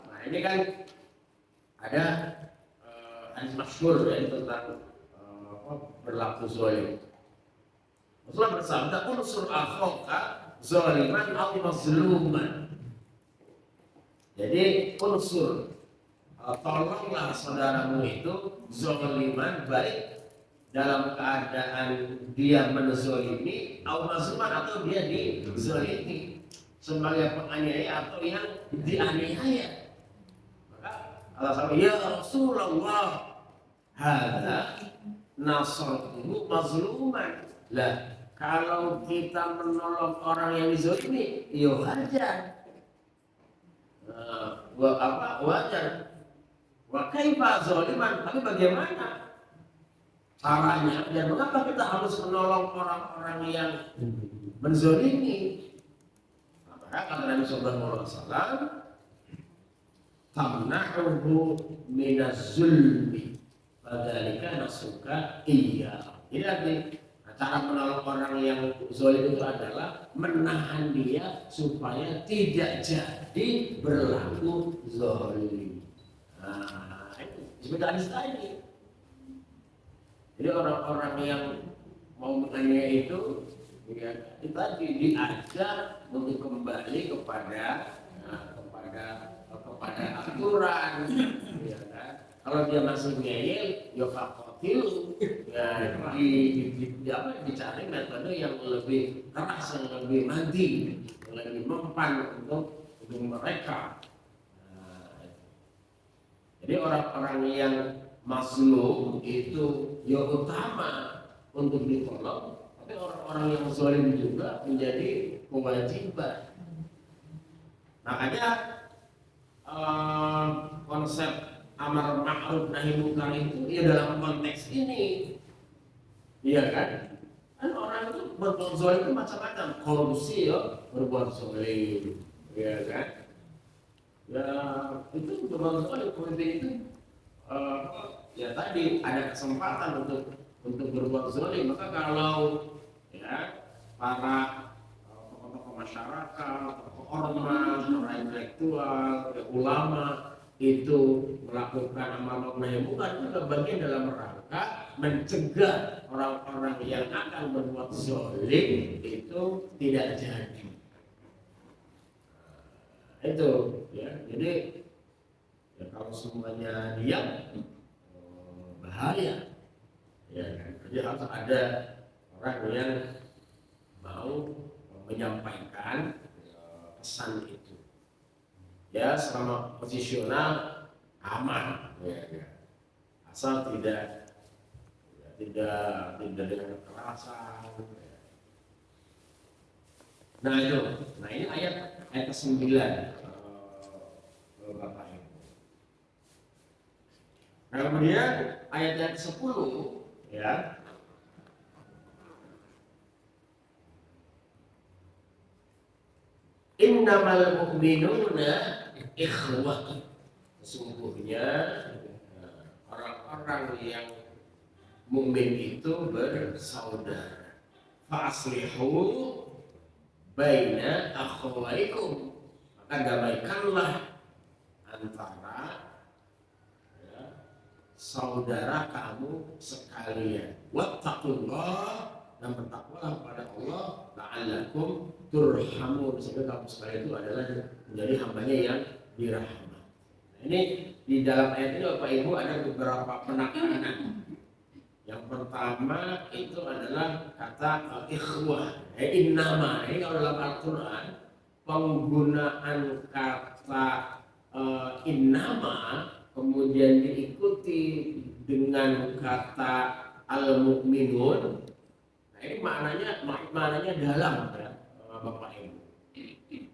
nah ini kan ada hadis masyhur ya tentang berlaku zalim. Rasulullah bersabda, unsur akhaka zaliman atau mazluman. Jadi unsur tolonglah saudaramu itu zaliman, baik dalam keadaan dia menzalimi atau mazluman, atau dia dizalimi sebagai penganiaya atau yang dianiaya. Maka Allah SWT, ya Rasulullah, hadza nasratuhu mazluman. Lah, kalau kita menolong orang yang dizalimi, ya wajar. Wajar. Wa kaifa zaliman, tapi bagaimana caranya dan mengapa kita harus menolong orang-orang yang menzalimi? Maka kata Nabi sallallahu alaihi wasallam, tamna'uhu minaz zulmi fadzalika nasuka iya. Jadi arti cara menolong orang yang zalim itu adalah menahan dia supaya tidak jadi berlaku zalim. Nah, itu seperti hadis tadi. Jadi orang-orang yang mau menganiaya itu, ya, itu tadi diajak untuk kembali kepada aturan. Ya, kan? Kalau dia masih ngeyel, ya fakotil, ya dicari metode yang lebih keras, yang lebih mandi, yang lebih mempan untuk mereka. Jadi orang-orang yang mazlum itu ya utama untuk ditolong, tapi orang-orang yang zalim juga menjadi kewajiban. Makanya konsep amar ma'ruf nahi munkar itu ya dalam konteks ini, iya kan? Kan orang itu berbuat zalim itu macam-macam, korupsi ya berbuat zalim, iya kan? Ya itu berbuat zalim, kemudian itu ya tadi ada kesempatan untuk berbuat zalim. Maka kalau ya para tokoh-tokoh masyarakat, tokoh ormas, orang intelektual, ulama itu melakukan amal nahi munkar juga bagian dalam rangka mencegah orang-orang yang akan berbuat zalim itu tidak jadi. Itu ya, jadi ya kalau semuanya diam bahaya ya. Jadi harus ada orang yang mau menyampaikan pesan itu ya, selama posisional aman ya. Asal tidak dengan kekerasan. Nah itu, ini ayat ke-9 Bapak Ibu. Nah kemudian ayat yang ke-10 ya. Innamal mu'minuna ikhwah. Sesungguhnya orang-orang yang mukmin itu bersaudara. Fa'aslihu baina akhawaikum. Maka damaikanlah antara ya, saudara kamu sekalian. Wattaqullah, dan bertakwalah kepada Allah, la'allakum turhamun, sehingga kamu sekalian itu adalah menjadi hambanya yang dirahmati. Nah, ini di dalam ayat ini Bapak Ibu ada beberapa penekanan. Yang pertama itu adalah kata ikhwah, innama. Ini kalau dalam Al-Quran penggunaan kata innama kemudian diikuti dengan kata al-mu'minun. Nah ini maknanya dalam ya, Bapak Ibu.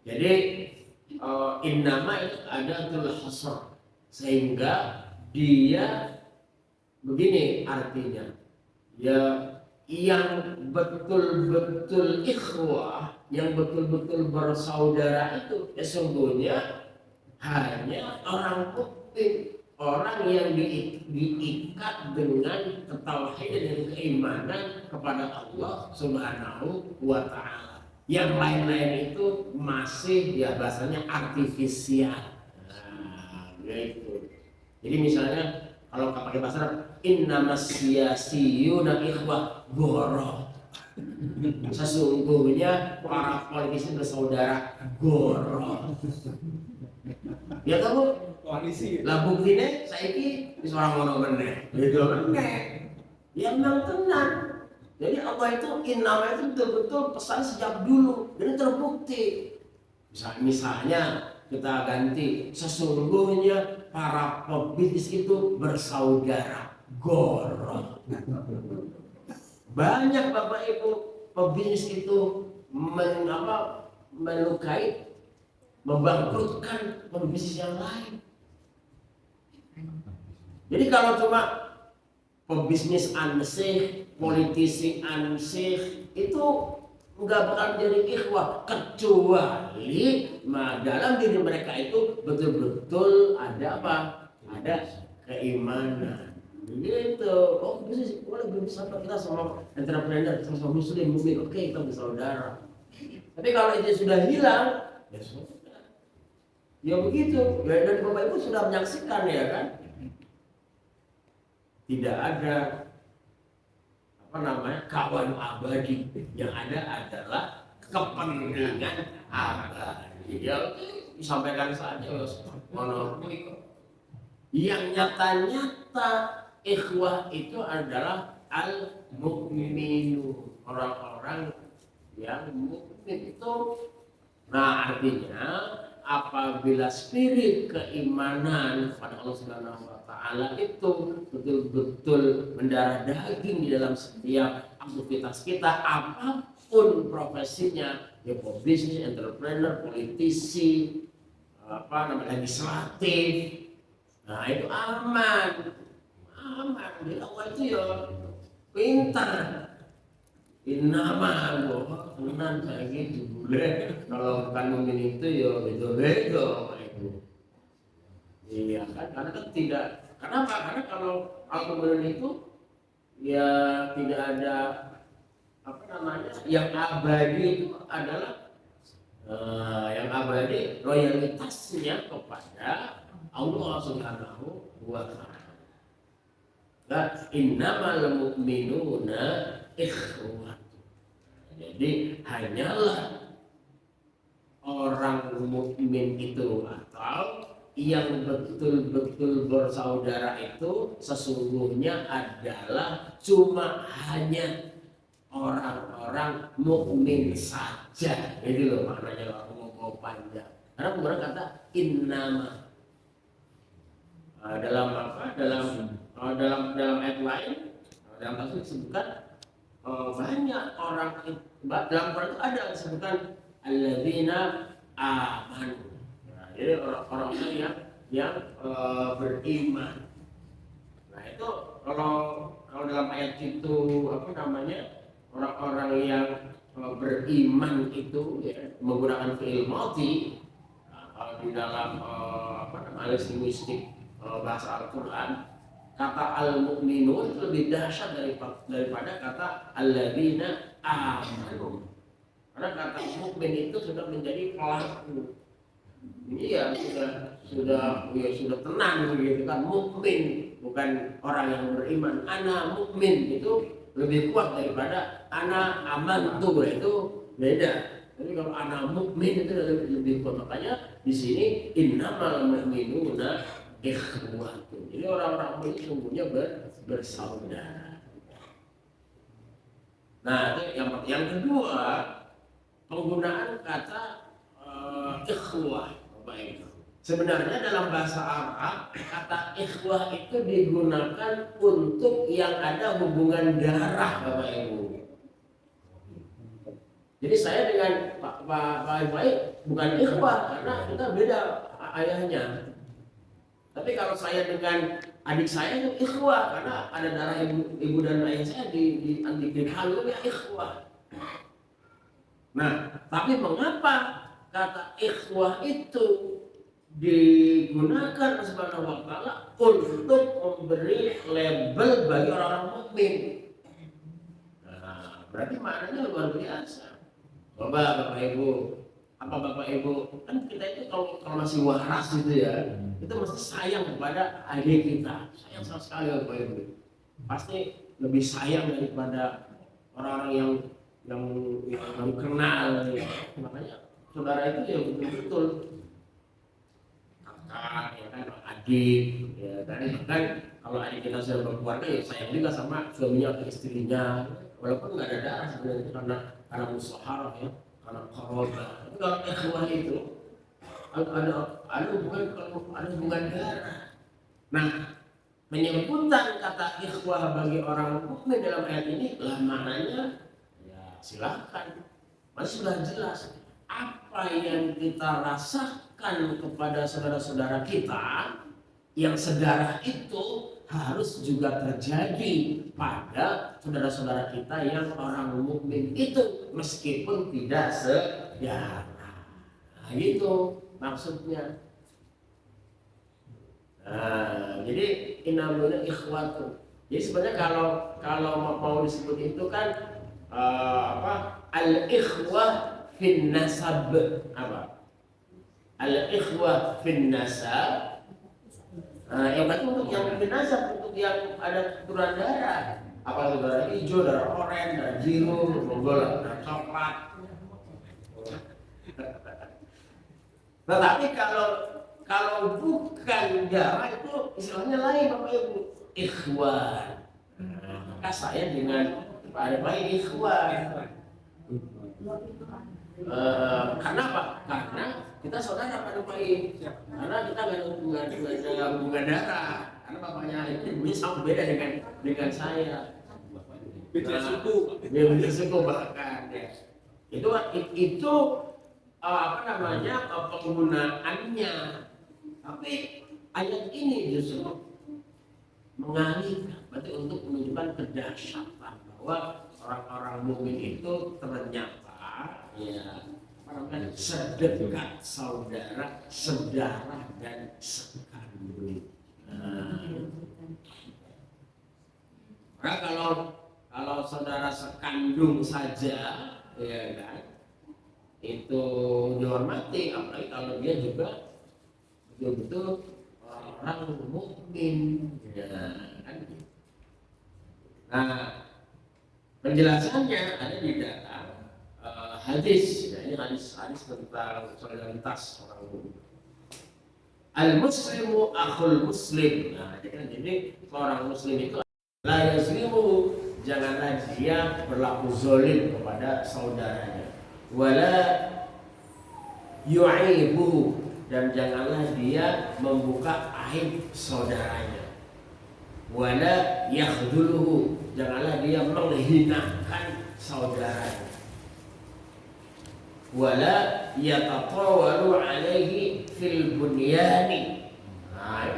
Jadi innama itu ada tul hasr, sehingga dia begini artinya ya, yang betul-betul ikhwah, yang betul-betul bersaudara itu ya sesungguhnya hanya orang mukmin, orang yang diikat dengan ketauhidan dan keimanan kepada Allah Subhanahu wa Ta'ala. Yang lain-lain itu masih ya bahasanya artifisial. Nah, gitu. Jadi misalnya kalau pakai bahasa Arab, innamas siyasiyuna ikhwah goro. Sesungguhnya para politisi bersaudara goro. Ya kamu koalisi. Lah buktine saiki wis ora ngono meneh. Gitu meneh. Ya memang tenang. Jadi Allah itu innama itu betul-betul pesan sejak dulu dan terbukti. Misalnya kita ganti, sesungguhnya para pebisnis itu bersaudara goro. Banyak Bapak Ibu pebisnis itu melukai, membangkrutkan pebisnis yang lain. Jadi kalau cuma pebisnis ansih, politisi ansih itu enggak bakal jadi ikhwah, kecuali dalam diri mereka itu betul-betul ada apa? Ada keimanan. Gitu. Oh bisnis boleh bersama kita sama entrepreneur, sama muslim mungkin oke, kita bersaudara. Tapi kalau itu sudah hilang, ya sudah. Ya begitu. Ya, dan Bapak Ibu sudah menyaksikan ya kan? Tidak ada kawan abadi, yang ada adalah kepentingan abadi. Ya disampaikan saja yang nyata-nyata ikhwah itu adalah al-mu'minu, orang-orang yang mukmin itu. Nah artinya apabila spirit keimanan kepada Allah Subhanahu wa Ta'ala itu betul-betul mendarah daging di dalam setiap aktivitas kita, apapun profesinya, ya bisnis, entrepreneur, politisi, legislatif, nah itu aman. Jadi Allah itu ya pintar. Innama gua tenan kayak gitu boleh. Kalau bukan mungkin itu ya beda-beda itu. Iya kan, karena kan tidak. Kenapa? Karena kalau al-Quran itu ya tidak ada yang abadi itu adalah yang abadi loyalitasnya kepada Allah Subhanahu wa taala. Nah, innamal mu'minuna ikhwah. Jadi hanyalah orang mukmin itu atau yang betul-betul bersaudara itu sesungguhnya adalah cuma hanya orang-orang mukmin saja. Jadi loh maknanya kalau mau panjang. Karena menggunakan kata innama. Dalam apa? Dalam ayat lain, dalam kasus disebutkan banyak orang dalam Quran itu ada disebutkan alladzina amanu. Jadi orang-orang yang beriman. Nah itu kalau dalam ayat itu apa namanya orang-orang yang beriman itu ya, menggunakan fi'il madhi di dalam linguistik bahasa Al-Quran, kata al-mu'minun lebih dahsyat daripada kata alladzina amanu. Karena kata mukmin itu sudah menjadi pelaku. Iya sudah tenang gitu kan, mukmin bukan orang yang beriman. Ana mukmin itu lebih kuat daripada ana amantu, itu beda. Tapi kalau ana mukmin itu lebih kuat. Makanya di sini innamal mu'minuna ikhwatun. Jadi orang-orang mukmin sungguhnya bersaudara. Nah, itu yang kedua, penggunaan kata ikhwah. Baik. Sebenarnya dalam bahasa Arab kata ikhwah itu digunakan untuk yang ada hubungan darah, Bapak Ibu. Jadi saya dengan Pak Baik bukan ikhwah karena kita beda ayahnya. Tapi kalau saya dengan adik saya itu ikhwah karena ada darah ibu dan ayah saya di halus ya ikhwah. Nah, tapi mengapa kata ikhwah itu digunakan Subhanahu wa taala untuk memberi label bagi orang-orang mukmin? Nah, berarti maknanya luar biasa. Coba Bapak Ibu, Bapak Ibu, kan kita itu kalau masih waras gitu ya, kita mesti sayang kepada adik kita, sayang sekali Bapak Ibu. Pasti lebih sayang daripada orang-orang yang kenal ya. Makanya saudara itu ya betul-betul kakak, ya kan, adik, ya kan kalau adik kita sudah berkeluarga ya sayang juga sama suaminya atau istrinya, walaupun nggak ada darah sebenarnya karena musyawarah ya, karena korban. Tapi kalau ikhwah itu ada hubungan darah. Nah, penyebutan kata ikhwah bagi orang mukmin dalam ayat ini lah maknanya ya silakan, masih sudah jelas. Apa yang kita rasakan kepada saudara-saudara kita yang sedarah itu harus juga terjadi pada saudara-saudara kita yang orang mukmin itu meskipun tidak sedarah. Nah, gitu maksudnya. Nah, jadi innamal ikhwatun. Jadi sebenarnya kalau mau disebut itu kan al-ikhwah fin nasab, apa? Al-ikhwah fin nasab. Yang berarti untuk yang fin nasab, untuk yang ada keturunan darah. Apa darah hijau, darah oranye, darah biru, darah coklat. Tetapi kalau bukan darah itu istilahnya lain Bapak Ibu, ikhwan. Maka saya dengan Pak Baik ikhwan. Karena apa? Karena kita saudara Pak Baik. Karena kita nggak ada hubungan darah. Karena bapaknya ibunya sama beda dengan saya. Beda suku. Beda suku bahkan. Ya. Itu penggunaannya. Tapi ayat ini justru mengalihkan, berarti untuk menunjukkan kedahsyatan bahwa orang-orang mukmin itu ternyata ya sedekat saudara, sedarah dan sekandung. Maka kalau saudara sekandung saja, ya kan, itu dihormati, apalagi kalau dia juga betul-betul orang mukmin. Ya, kan gitu. Nah, penjelasannya ada di dalam hadis. Ya, ini hadis tentang solidaritas orang mukmin. Al-muslimu akhul muslim. Nah, jadi seorang muslim itu la yazlimu, janganlah dia berlaku zalim kepada saudaranya. Wala yu'ibuhu, dan janganlah dia membuka aib saudaranya. Wala yakhdhuluhu, janganlah dia menghinakan saudaranya. Wala yatatawalu alaihi fil bunyani. Nah,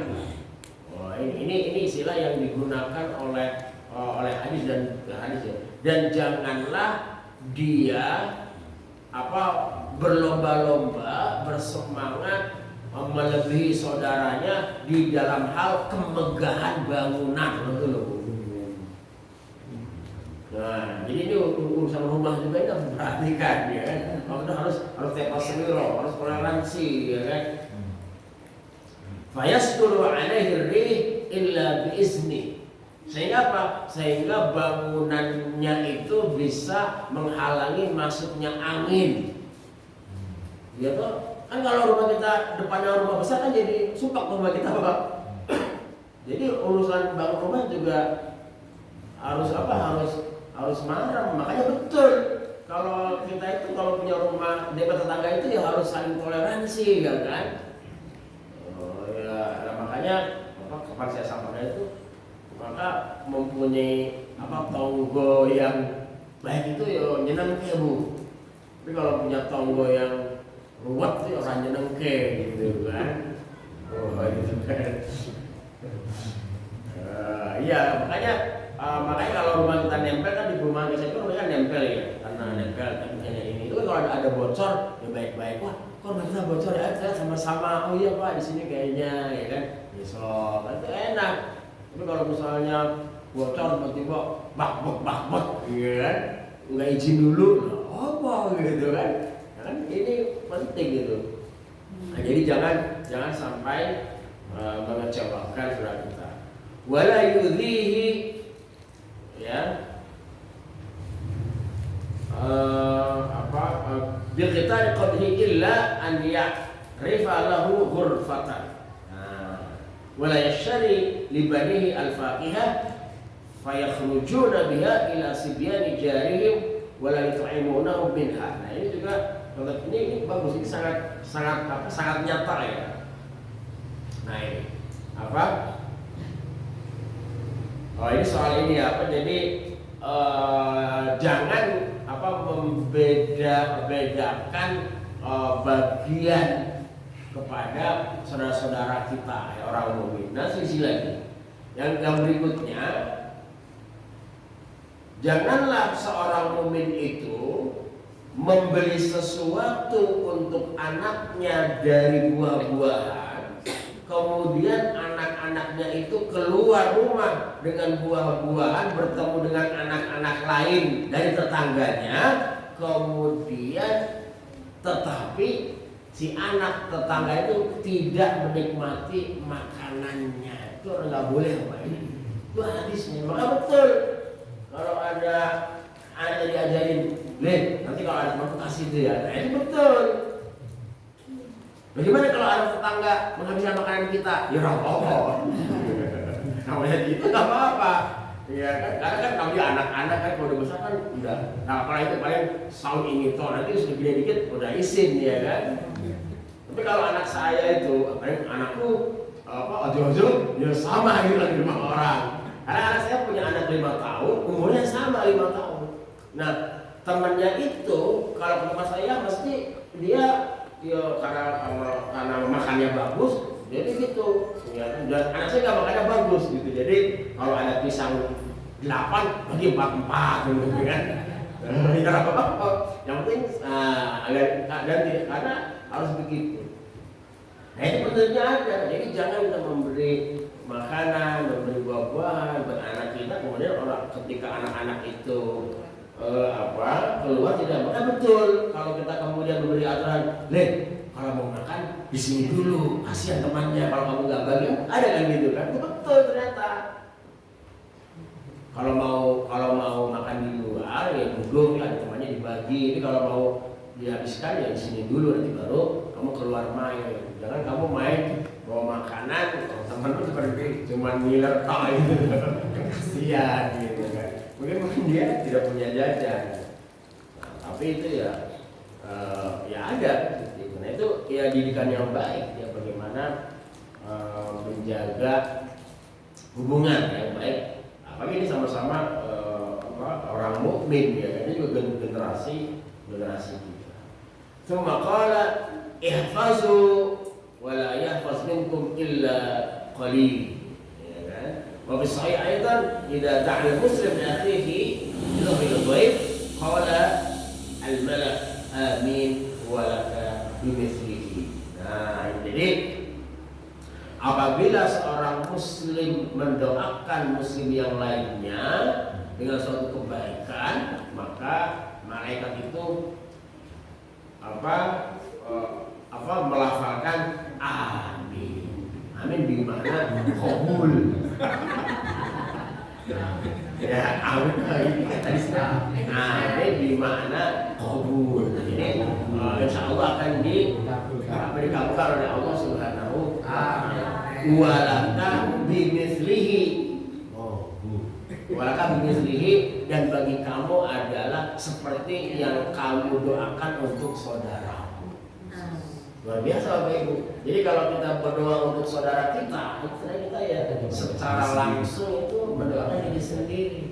ini istilah yang digunakan oleh hadis dan hadis ya. Dan janganlah dia berlomba-lomba bersemangat melebihi saudaranya di dalam hal kemegahan bangunan, betul loh. Nah, jadi ini urusan rumah juga ini harus diperhatikan, ya kan? Harus tepasmiro, harus toleransi, ya kan? Fayasduru alaihi rih illa biizni. Sehingga apa? Sehingga bangunannya itu bisa menghalangi masuknya angin. Ya toh? Kan kalau rumah kita depannya rumah besar kan jadi sumpah rumah kita, Pak. Jadi urusan bangun rumah juga harus marah. Makanya betul kalau kita itu kalau punya rumah dekat tetangga itu ya harus saling toleransi, ya kan? Makanya kapan saya sampaikan itu, maka mempunyai tonggo yang baik itu ya nyenengke, Bu. Tapi kalau punya tonggo yang ruwet itu orang nyenengke gitu kan. Gitu kan. Iya, makanya kalau rumah kita nempel kan, di rumah saya itu rumahnya nempel ya, karena nempel kan hanya ini. Itu kalau ada bocor ya baik-baik, wah kok rumah kita bocor ya, kita sama-sama, oh iya Pak di sini kayaknya, ya kan, besok itu enak. Tapi kalau misalnya bocor tiba-tiba bak-bak, ya kan, nggak izin dulu, apa gitu kan, ya kan ini penting gitu. Nah, jadi jangan sampai mengecewakan saudara kita. Wala yudhihi, ya, bil qitari qadhi illa an ya'rifa lahu ghurfatan. Wala yashari li banihi al-faqihah fayakhrujuna biha ila sibyani jarihim wala yut'imunahum minha. Nah, ini juga ini bagus, ini sangat nyata ya. Nah, ini apa? Ini soal ini apa? Jadi jangan membedakan bagian kepada saudara-saudara kita, ya, orang mukmin. Nah, sisi lagi yang berikutnya, janganlah seorang mukmin itu membeli sesuatu untuk anaknya dari buah-buahan, kemudian anak-anaknya itu keluar rumah dengan buah-buahan, bertemu dengan anak-anak lain dari tetangganya, kemudian tetapi si anak tetangga itu tidak menikmati makanannya. Itu orang nggak boleh, Pak. Itu hadisnya. Maka betul kalau ada anak diajarin, nanti kalau ada teman kasih itu ya. Nah, itu betul. Bagaimana kalau anak tetangga menghabiskan makanan kita? Ya nggak apa-apa. Namanya gitu nggak apa-apa. Ya kan, karena kan kalau dia anak-anak kan kalau udah besar kan udah. Nah, kalau itu paling sound ini toh nanti sudah gede dikit udah izin, ya kan. Tapi kalau anak saya itu, paling anakku ojo-ojo, ya sama gitu di rumah orang. Karena anak saya punya anak 5 tahun, umurnya sama 5 tahun. Nah, temannya itu kalau ke rumah saya mesti dia karena makannya bagus, jadi gitu. Ya, dan anak saya nggak makannya bagus gitu. Jadi kalau ada pisang 8 bagi 4 gitu kan. Ya apa-apa. Yang penting ganti, karena harus begitu. Nah, itu bentuknya ada. Jadi jangan kita memberi makanan, memberi buah-buahan buat anak kita, kemudian ketika anak-anak itu keluar tidak makan. Betul. Kalau kita kemudian memberi aturan, kalau mau makan di sini dulu, kasihan temannya kalau kamu nggak bagi. Ada kan gitu kan? Itu betul ternyata. Kalau mau makan di luar ya duduk lah, temannya dibagi. Ini kalau mau dihabiskan ya di sini dulu, nanti baru kamu keluar main. Jangan kamu main bawa makanan, teman tuh seperti cuma ngiler tok gitu. Kasihan gitu kan. Mungkin dia tidak punya jajan. Nah, tapi itu ya ada. Gitu. Nah itu ya didikan yang baik ya, bagaimana menjaga hubungan yang baik. Apalagi ini sama-sama orang mukmin ya, ini juga generasi kita. Tsumma qala ihfazu wa la yahfaz minkum illa qalil. Ya kan? Wa fi sahih aidan idza da'a al-muslim li akhihi ila bil-ghaib qala al-malak amin wa laka bimithlihi. Nah, jadi apabila seorang muslim mendoakan muslim yang lainnya dengan suatu kebaikan, maka malaikat itu melafalkan amin. Amin bermakna qabul. Ya, amin tadi amin bermakna qabul. Jadi insyaallah akan dikabulkan oleh Allah Subhanahu wa taala. Walaka bimithlihi. Walaka bimithlihi, dan bagi kamu adalah seperti yang kamu doakan untuk saudaramu. Luar biasa Bapak Ibu. Jadi kalau kita berdoa untuk saudara kita, kita ya secara langsung itu mendoakan diri sendiri.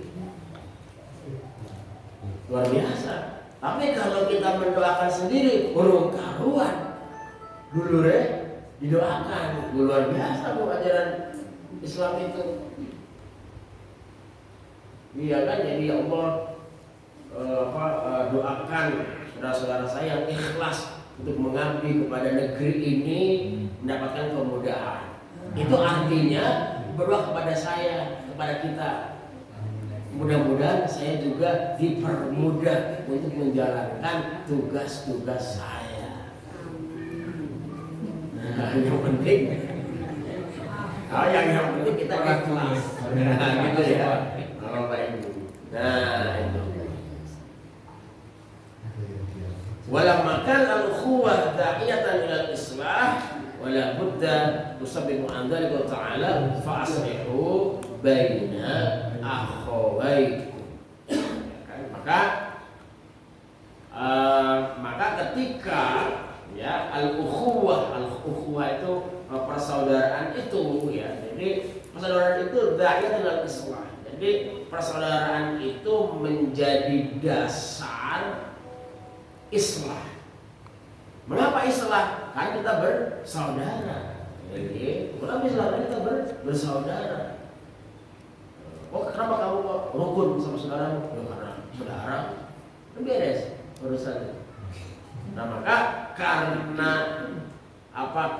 Luar biasa. Tapi kalau kita mendoakan sendiri, urung karuan. Dulu didoakan, luar biasa Bu ajaran Islam itu. Iya kan, jadi Allah doakan saudara-saudara saya yang ikhlas untuk mengabdi kepada negeri ini mendapatkan kemudahan. Itu artinya berdoa kepada saya, kepada kita. Mudah-mudahan saya juga dipermudah untuk menjalankan tugas-tugas saya. Nah, yang penting, yang penting kita ikhlas. Nah, gitu ya. Bapak Ibu. Nah, itu. Walamma kana al-ukhuwah da'iyatan ila al-islah wala budda tusabbihu an dzalika ta'ala fa aslihu baina akhawaykum. Maka ketika ya al-ukhuwah itu persaudaraan itu ya. Jadi persaudaraan itu da'iyatan ila al-islah. Jadi persaudaraan itu menjadi dasar islah. Mengapa islah? Karena kita bersaudara. Jadi, mengapa islah? Karena kita bersaudara. Oh, kenapa kamu kok rukun sama saudaramu? Ya karena saudara. Itu beres urusannya. Nah, maka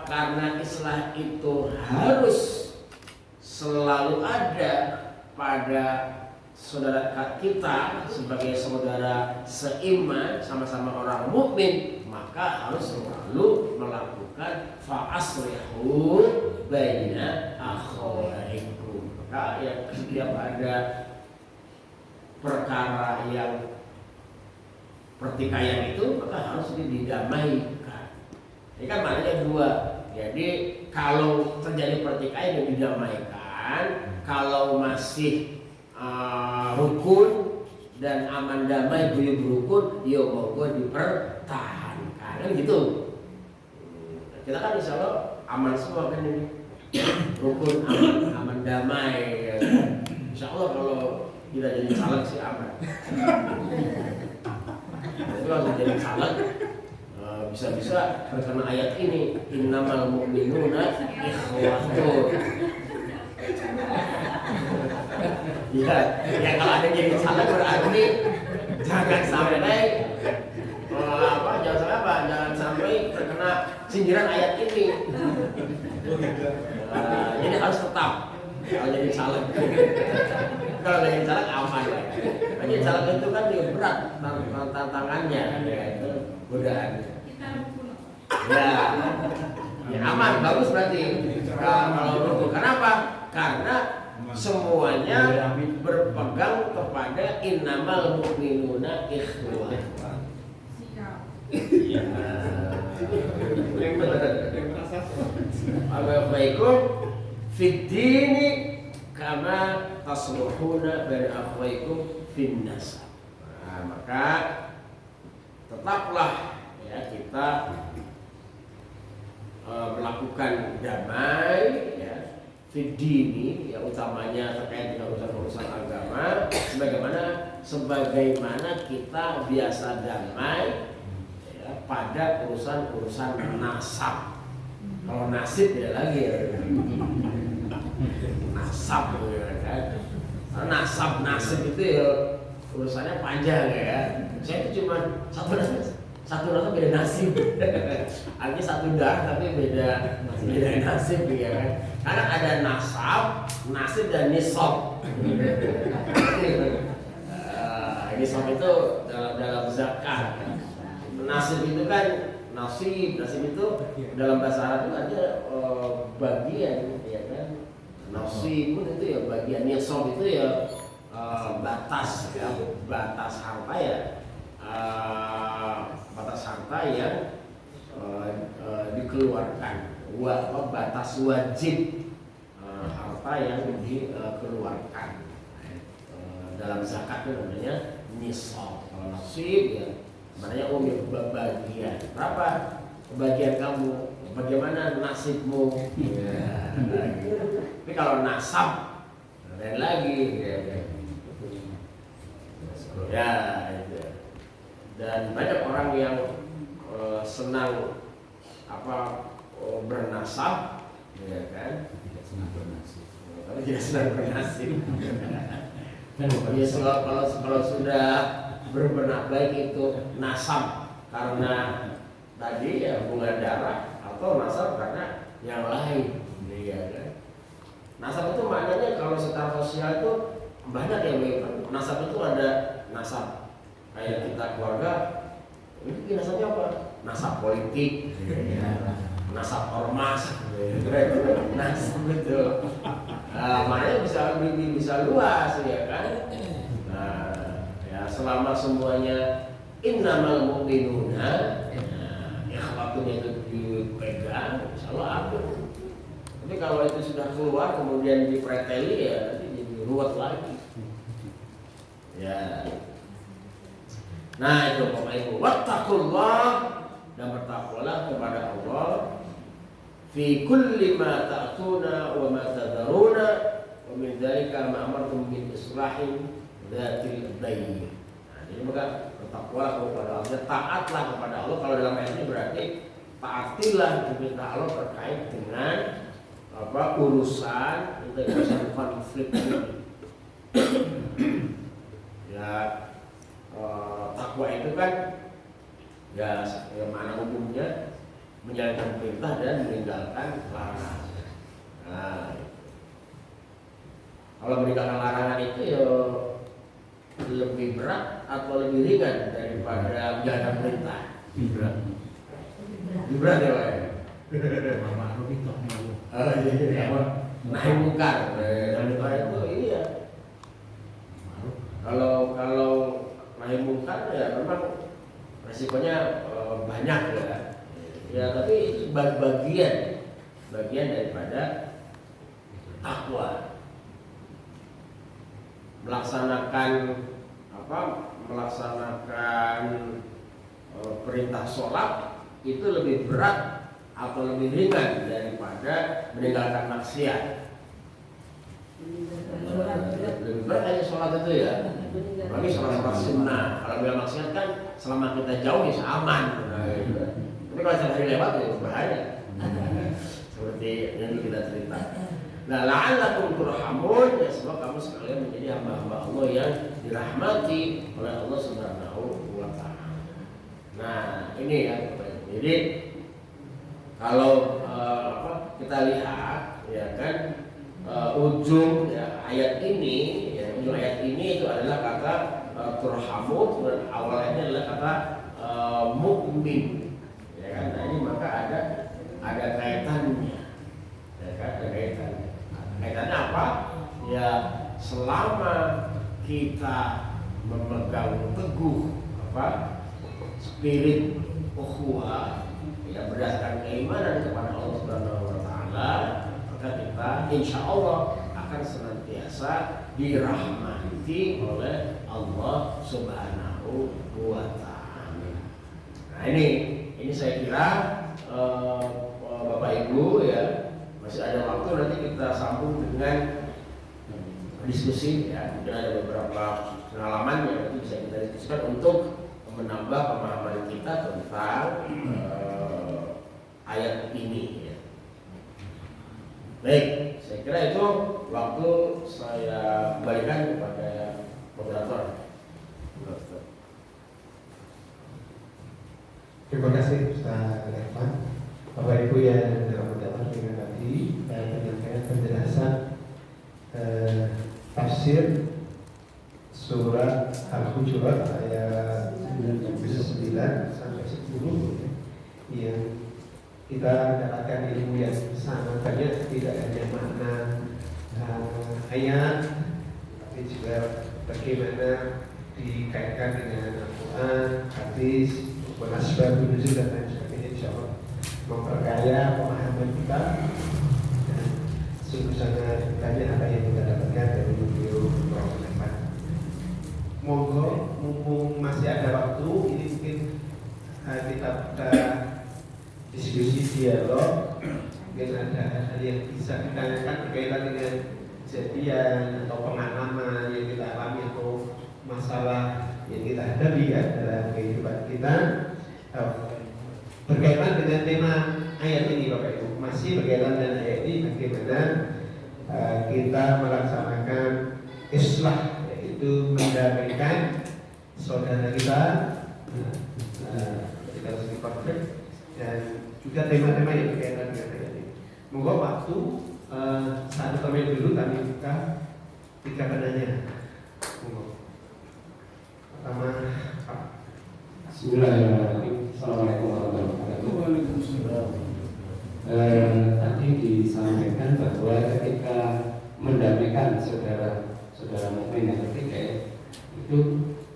karena islah itu harus selalu ada pada saudara kita sebagai saudara seiman, sama-sama orang mukmin, maka harus selalu melakukan fa'aslihu baina akhawaykum. Maka yang setiap ada perkara yang pertikaian itu maka harus didamaikan. Ini kan maknanya dua. Jadi kalau terjadi pertikaian yang didamaikan, kalau masih rukun dan aman damai belum rukun, yo monggo dipertahankan kan gitu. Kita kan insya Allah aman semua kan ini, rukun aman damai ya. Insya Allah kalau tidak jadi caleg sih aman. Itu kalau jadi caleg bisa-bisa terkena ayat ini, innamal mu'minuna ikhwatun. Ya kalau ada jadi salah berarti jangan sampai jangan sampai terkena sindiran ayat ini. Jadi harus tetap kalau jadi salah. Kalau jadi salah aman. Jadi salah itu kan dia berat tantangannya, ya itu godaan. Ya. Ya, aman, bagus berarti. Kalau rukun, kenapa? Karena semuanya berpegang kepada innamal mu'minuna ikhwah. Iya. Akhwaikum fid dini kama tasluhuna baina akhwaikum fin nasab. Nah, maka tetaplah ya kita melakukan damai ya fid dini ya utamanya terkait dengan urusan agama sebagaimana kita biasa damai ya, pada urusan nasab. Kalau nasib beda lagi ya. Nasab ya kan. Nasib itu ya urusannya panjang ya. Saya itu cuma satu nasib beda nasib. Artinya satu darah tapi beda nasib ya kan. Karena ada nasib dan nisab. Nisab itu dalam zakat. Nasib itu kan nasib itu dalam bahasa Arab itu ada bagian ya kan. Nasib pun itu ya bagian, nisab itu ya batas harta ya. Batas harta yang dikeluarkan, batas wajib harta yang dikeluarkan dalam zakat itu namanya nisab. Kalau nasib ya namanya bagian. Berapa bagian kamu? Bagaimana nasibmu? Ya, tapi kalau nasab lain lagi ya itu. Dan banyak orang yang senang bernasab, ya kan? Tidak senang bernasib. Kalau sudah berbenah baik itu nasab karena tadi ya hubungan darah atau nasab karena yang lain, ya kan? Nasab itu maknanya kalau secara sosial itu banyak yang begitu. Nasab itu ada nasab kayak kita keluarga, ini nasabnya apa? Nasab politik, nasab ormas, nasab itu. Maknanya bisa luas ya kan? Nah, ya selama semuanya innamal mu'minuna, waktunya itu dipegang, selalu ada. Tapi kalau itu sudah keluar kemudian dipreteli ya nanti jadi ruwet lagi. Ya. Nah itu Bapak Ibu, wattaqullah, dan bertakwalah kepada Allah fi kulli ma ta'tuna wa ma tadharuna wa min dzalika ma amartum bil islahin dzatil bayn. Nah, jadi maka bertakwalah kepada Allah, taatlah kepada Allah. Kalau dalam ayat ini berarti taatilah perintah Allah terkait dengan urusan konflik ini. Ya takwa itu kan ya mana hukumnya menjalankan perintah dan meninggalkan larangan. Nah, kalau meninggalkan larangan itu ya lebih berat atau lebih ringan daripada menjalankan perintah? Lebih berat ya Pak ya? Nahi mungkar itu iya. Kalau nahi mungkar ya memang resikonya banyak ya. Ya tapi itu bagian daripada takwa. Melaksanakan perintah sholat itu lebih berat atau lebih ringan daripada meninggalkan maksiat. Lebih berat aja sholat itu ya. Apalagi sholat sunnah. Kalau bilang maksiat kan selama kita jauh bisa aman. Tapi kalau sehari lewat ya bahaya. Seperti yang kita cerita. Nah, la'allakum turhamun, ya sebab kamu sekalian menjadi hamba-hamba Allah yang dirahmati oleh Allah Subhanahu wa ta'ala. Nah, ini ya. Jadi kalau kita lihat ya kan ujung ya, ayat ini itu adalah kata turhamun, dan awalnya adalah kata mukmin. Ya kan? Nah, ini maka ada kaitan apa? Ya selama kita memegang teguh apa spirit ukhuwah ya berdasarkan keimanan kepada Allah Subhanahu wa taala, maka kita insya Allah akan senantiasa dirahmati oleh Allah Subhanahu wa taala. Nah, ini saya kira Bapak Ibu ya masih ada waktu, nanti kita sambung dengan diskusi ya. Mungkin ada beberapa pengalaman yang nanti bisa kita diskusikan untuk menambah pemahaman kita tentang ayat ini ya. Baik, saya kira itu waktu saya kembalikan kepada moderator. Terima kasih Ustaz Irfan. Bapak Ibu yang dirahmati Allah, terima kasih penyampaian penjelasan tafsir surat Al-Hujurat ayat 9 sampai 10 yang kita dapatkan ilmu yang sangat banyak, tidak hanya makna ayat, tapi juga bagaimana dikaitkan dengan Al-Quran, hadis, asbab nuzul dan lain sebagainya. Insya Allah memperkaya pemahaman kita dan sungguh sangat banyak apa yang kita dapatkan dari beliau Prof. Irfan. Monggo, mumpung masih ada waktu, ini mungkin kita buka diskusi dialog. Mungkin ada hal yang bisa ditanyakan berkaitan dengan kejadian atau pengalaman yang kita alami atau masalah yang kita hadapi ya dalam kehidupan kita. Berkaitan dengan tema ayat ini Bapak Ibu, masih berkaitan dengan ayat ini, bagaimana kita melaksanakan islah, yaitu mendamaikan saudara kita ketika sedang konflik, dan juga tema-tema yang berkaitan dengan ayat ini. Moga waktu saat terlebih dulu kami buka 3 penanya. Moga. Pertama Pak. Bismillahirrahmanirrahim. Assalamualaikum warahmatullahi wabarakatuh. Waalaikumsalam. Tadi disampaikan bahwa ketika mendamaikan saudara mukmin yang ketiga itu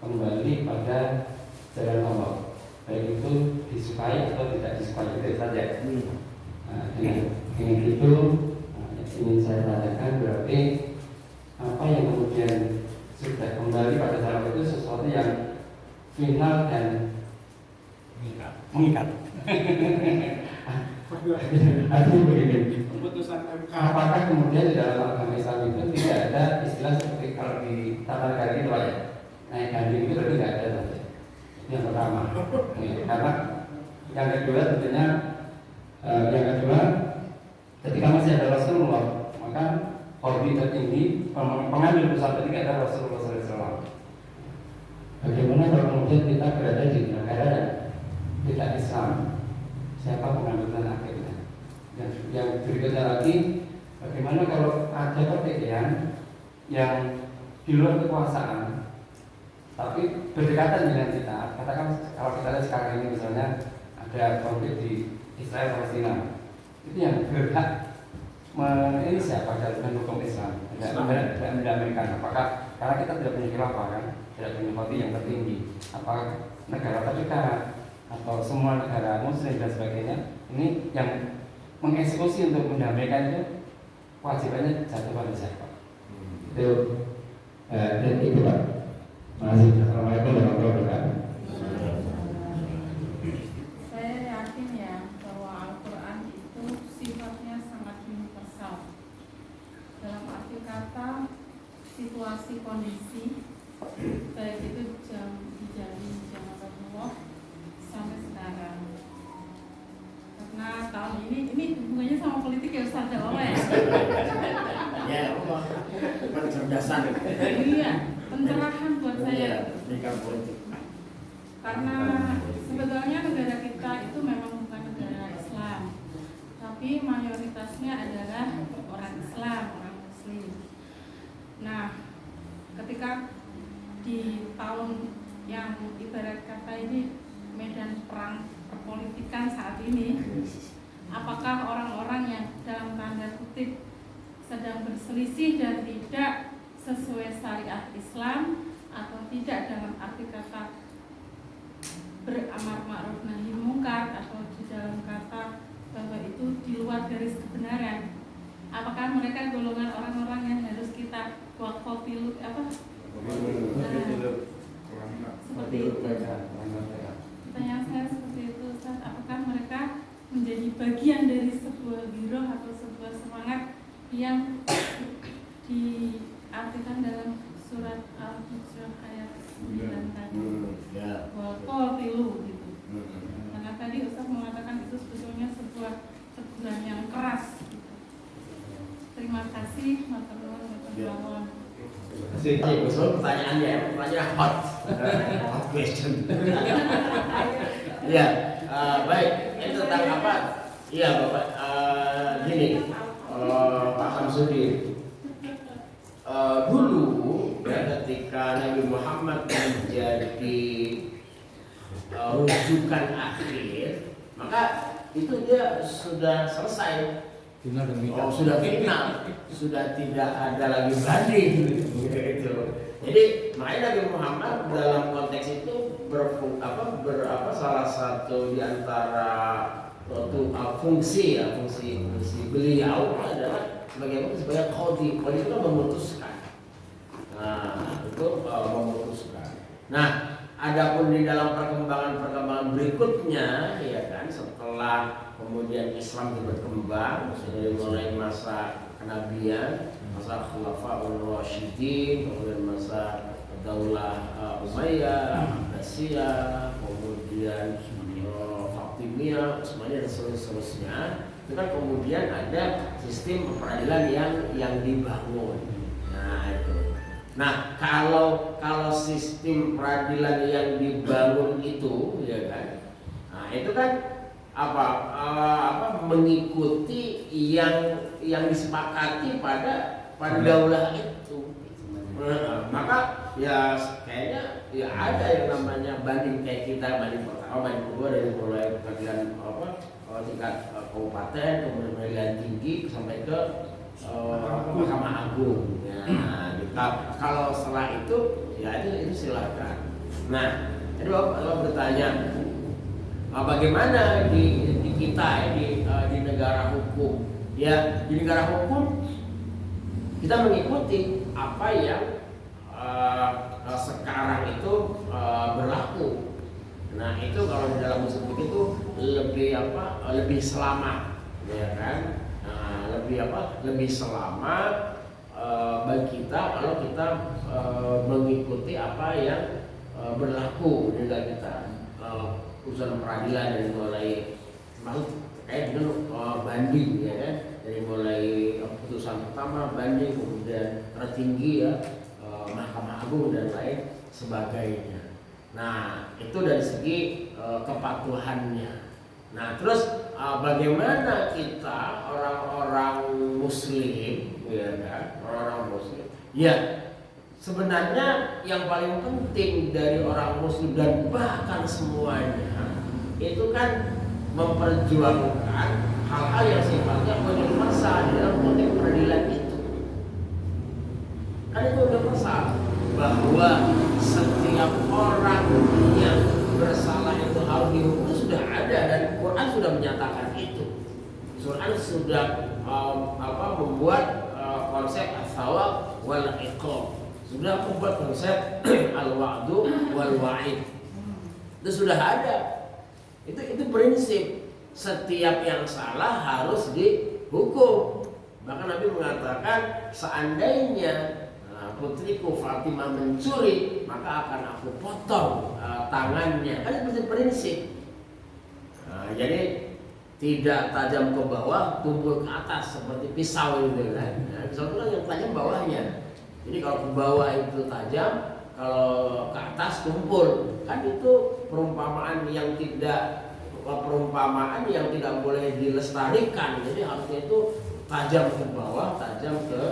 kembali pada jalan Allah, baik itu disukai atau tidak disukai, itu saja. Dengan itu ingin saya tanyakan, berarti apa yang kemudian sudah kembali pada jalan itu sesuatu yang final dan mengikat. Artinya begini, Keputusan MK. apakah kemudian di dalam agama Islam itu tidak ada istilah seperti kalau di tata negara itu ya, naik ganding itu berarti tidak ada saja. Yang pertama, karena yang kedua tentunya ketika masih ada Rasulullah, maka korbi tertinggi pengambil keputusan tertinggi adalah Rasulullah SAW. Bagaimana kalau kemudian kita berada di negara yang tidak Islam, siapa pengambilan akhirnya? Yang berikutnya lagi, bagaimana kalau ada pertikaian yang di luar kekuasaan, tapi berdekatan dengan kita? Katakan kalau kita lihat sekarang ini misalnya ada konflik di Israel Palestina, itu yang berhak ini siapa dalam hukum Islam? Tidak mendamaikan. Apakah karena kita tidak punya khilafah kan, tidak punya khotbah yang tertinggi? Apakah negara terdekat atau semua negara Muslim dan sebagainya ini yang mengeksekusi untuk mendamaikan itu kewajibannya jatuh pada siapa? Itu dan itu Pak. Masih. Assalamualaikum warahmatullahi wabarakatuh. Saya yakin ya bahwa Al-Quran itu sifatnya sangat universal. Dalam arti kata situasi kondisi, baik itu dijadi zaman Rasulullah sampai sekarang. Karena tahun ini hubungannya sama politik ya Ustaz Jawa ya. Ya Allah, kecerdasan. Iya, pencerahan buat saya. Sikap politik. Karena sebetulnya negara kita itu memang bukan negara Islam, tapi mayoritasnya adalah orang Islam, orang Muslim. Nah, ketika di tahun yang ibarat kata ini medan perang perpolitikan saat ini, apakah orang-orang yang dalam tanda kutip sedang berselisih dan tidak sesuai syariat Islam atau tidak dalam arti kata beramar ma'ruf nahi mungkar atau di dalam kata bahwa itu di luar garis kebenaran. Apakah mereka golongan orang-orang yang harus kita waqafilu seperti itu? Pertanyaan saya seperti itu, Ustaz. Apakah mereka menjadi bagian dari sebuah giroh atau sebuah semangat yang diartikan dalam surat Al-Hijr ayat 9 tadi? Waqafilu gitu. Karena tadi Ustaz mengatakan itu sebetulnya sebuah teguran yang keras. Terima kasih, matur nuwun. Terima kasih. Pertanyaannya hot question. Ya, baik. Ini tentang apa? Iya, Bapak. Gini, Pak Samsudin. Dulu, ya, ketika Nabi Muhammad menjadi rujukan akhir, maka itu dia sudah selesai. Sudah final, sudah tidak ada lagi banding gitu. Jadi makanya Nabi Muhammad dalam konteks itu salah satu di antara fungsi beliau adalah sebagai qadhi. Qadhi itu kan memutuskan. Nah, itu memutuskan. Nah, adapun di dalam perkembangan berikutnya, ya kan, setelah kemudian Islam berkembang dari mulai masa kenabian, masa Khulafaur Rasyidin, kemudian masa Daulah Umayyah, Abbasiyah, kemudian Fatimiyah, Utsmaniyah dan seterusnya. Itu kan kemudian ada sistem peradilan yang dibangun. Nah, itu. Nah, kalau sistem peradilan yang dibangun itu, ya kan, nah itu kan mengikuti yang disepakati pada daulah itu. Maka ya kayaknya ya ada yang namanya banding kayak kita banding pertama, banding kedua dari mulai pengadilan tingkat kabupaten, kemudian pengadilan tinggi sampai ke Mahkamah Agung. Nah, kalau setelah itu ya itu silakan. Nah, jadi Bapak bertanya, bagaimana di kita di negara hukum? Ya, di negara hukum kita mengikuti apa yang sekarang itu berlaku. Nah, itu kalau di dalam Muslim itu lebih selamat, ya kan? Nah, lebih selamat bagi kita kalau kita mengikuti apa yang berlaku di negara kita. Urusan peradilan dari mulai termasuk terkait dengan banding, ya kan, dari mulai putusan pertama banding, kemudian tertinggi ya Mahkamah Agung dan lain sebagainya. Nah, itu dari segi kepatuhannya. Nah, terus bagaimana kita orang-orang Muslim, ya kan, orang-orang Muslim, ya sebenarnya yang paling penting dari orang Muslim dan bahkan semuanya itu kan memperjuangkan hal-hal yang sifatnya universal di dalam konteks peradilan itu. Kan itu universal bahwa setiap orang yang bersalah itu harus dihukum, itu sudah ada dan Quran sudah menyatakan itu. Quran sudah membuat konsep as-sawab wal iqab. Sudah membuat konsep al-wa'du wal wa'id. Itu sudah ada. Itu prinsip. Setiap yang salah harus dihukum. Bahkan Nabi mengatakan seandainya putriku Fatimah mencuri, maka akan aku potong tangannya. Kan itu prinsip. Jadi tidak tajam ke bawah, tumpul ke atas seperti pisau itu kan. Pisau itu kan yang tajam bawahnya. Jadi kalau ke bawah itu tajam, kalau ke atas tumpul. Kan itu perumpamaan yang tidak boleh dilestarikan. Jadi harusnya itu tajam ke bawah, tajam ke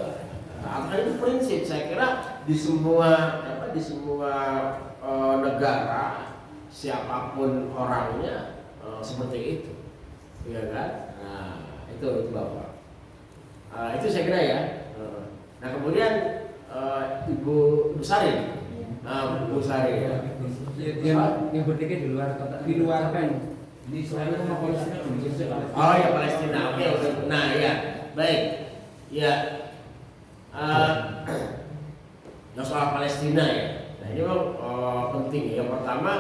atas. Itu prinsip. Saya kira di semua negara siapapun orangnya seperti itu, ya kan? Nah, itu Bapak. Itu saya kira ya. Busari. Nah, Busari ya. Yang berdiri di luar kota, di luar kan di Israel sama Palestina. Oh ya Palestina, oke. Nah ya, baik. Ya, yang soal Palestina ya. Nah ini memang penting. Yang pertama,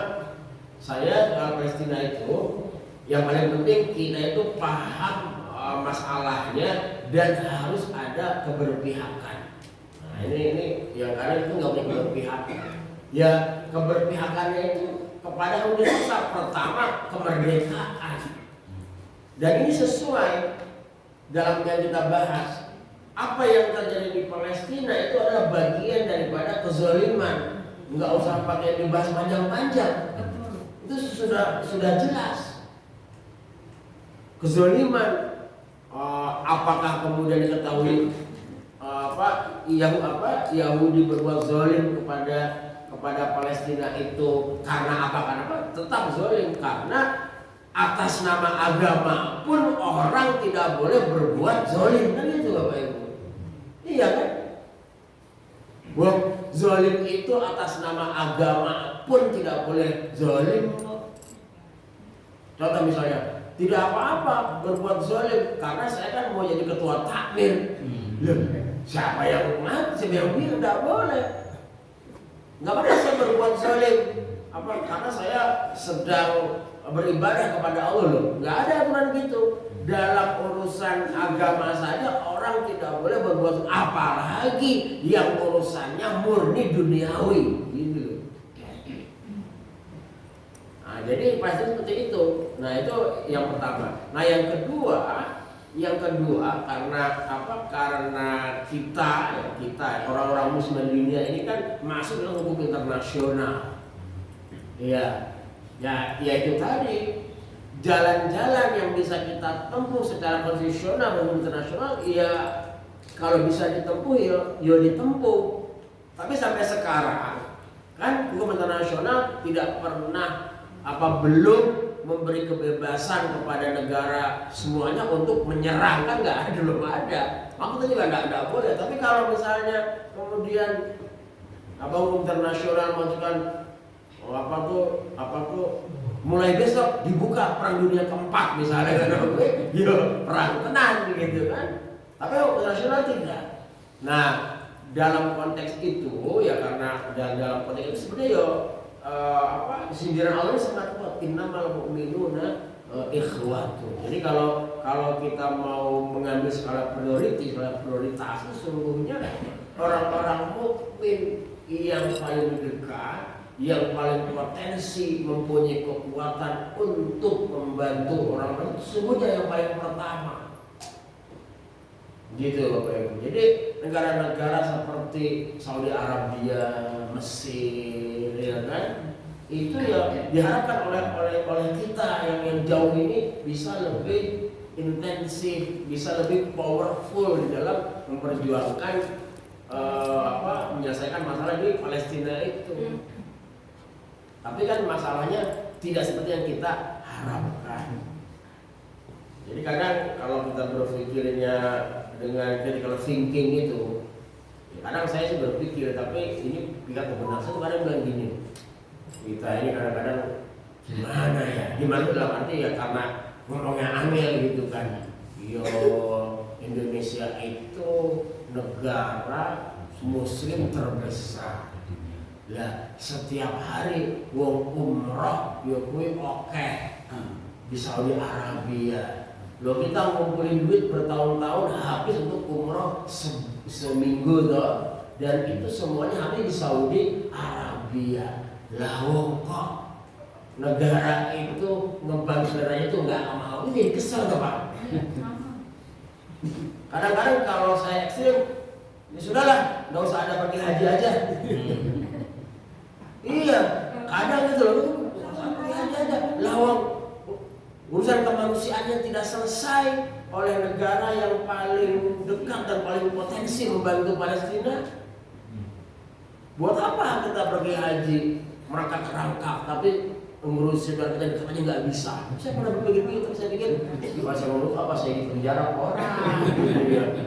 saya Palestina itu yang paling penting kita itu paham masalahnya dan harus ada keberpihakan. Nah ini yang karena itu nggak boleh keberpihakan. Ya keberpihakannya itu kepada Indonesia pertama kemerdekaan. Dan ini sesuai dalam yang kita bahas. Apa yang terjadi di Palestina itu adalah bagian daripada kezaliman. Nggak usah pakai dibahas panjang-panjang. Itu sudah jelas. Kezaliman. Apakah kemudian diketahui Yahudi berbuat zalim kepada Palestina itu karena apa? Karena apa? Tetap zalim karena atas nama agama pun orang tidak boleh berbuat zalim, kan itu Bapak Ibu. Iya kan? Bahwa zalim itu atas nama agama pun tidak boleh zalim. Contoh misalnya, tidak apa-apa berbuat zalim karena saya kan mau jadi ketua takmir. Siapa yang umat? Siapa yang bilang tidak boleh? Nggak pernah saya berbuat zalim. Karena saya sedang beribadah kepada Allah. Nggak ada aturan gitu. Dalam urusan agama saja orang tidak boleh berbuat, apalagi yang urusannya murni duniawi. Gitu. Nah, jadi pasti seperti itu. Nah itu yang pertama. Nah yang kedua karena apa? Karena kita orang-orang Muslim di dunia ini kan masuk dalam hukum internasional. Ya itu tadi jalan-jalan yang bisa kita tempuh secara konstitusional dan internasional. Ya kalau bisa ditempuh ya ditempuh. Tapi sampai sekarang kan hukum internasional tidak pernah belum memberi kebebasan kepada negara semuanya untuk menyerang, kan belum ada. Maksudnya juga nggak boleh. Tapi kalau misalnya kemudian hukum internasional menunjukkan mulai besok dibuka perang dunia keempat misalnya, perang tenan gitu kan. Tapi hukum internasional tidak. Nah dalam konteks itu ya karena dalam konteks itu sebenarnya sindiran Allah ini sangat kuat. Innamal mu'minuna ikhwatu. Jadi kalau kita mau mengambil skala prioritas itu sesungguhnya orang-orang mukmin yang paling dekat, yang paling potensi mempunyai kekuatan untuk membantu orang-orang itu sesungguhnya yang paling pertama. Gitu Bapak Ibu. Jadi negara-negara seperti Saudi Arabia, Mesir, ya kan, itu ya diharapkan oleh kita yang jauh ini bisa lebih intensif, bisa lebih powerful di dalam memperjuangkan menyelesaikan masalah di Palestina itu. Tapi kan masalahnya tidak seperti yang kita harapkan. Jadi kadang kalau kita berpikirnya dengan critical thinking itu, kadang saya sih berpikir, tapi ini pihak kebenaran itu kadang bilang gini, kita ini kadang-kadang gimana dalam arti ya karena ngomongnya aneh gitu kan. Indonesia itu negara Muslim terbesar. Lah setiap hari wong umroh yo kuwi akeh di Saudi Arabia. Loh kita ngumpulin duit bertahun-tahun habis untuk umroh seminggu toh, dan itu semuanya habis di Saudi Arabia. Lah wong kok negara itu ngebantu negaranya itu nggak mau, ini jadi kesel toh Pak. Kadang-kadang kalau saya ekstrim, ya sudahlah, nggak usah ada pergi haji aja. Iya, kadang gitu loh, nggak usah pergi haji aja. Lawang urusan kemanusiaan yang tidak selesai oleh negara yang paling dekat dan paling potensi membantu Palestina. Buat apa kita pergi haji merangkak kerangkak, tapi mengurus saudara kita dekat aja nggak bisa. Saya pernah berpikir begitu, tapi saya pikir pas saya ngomong apa saya di penjara orang,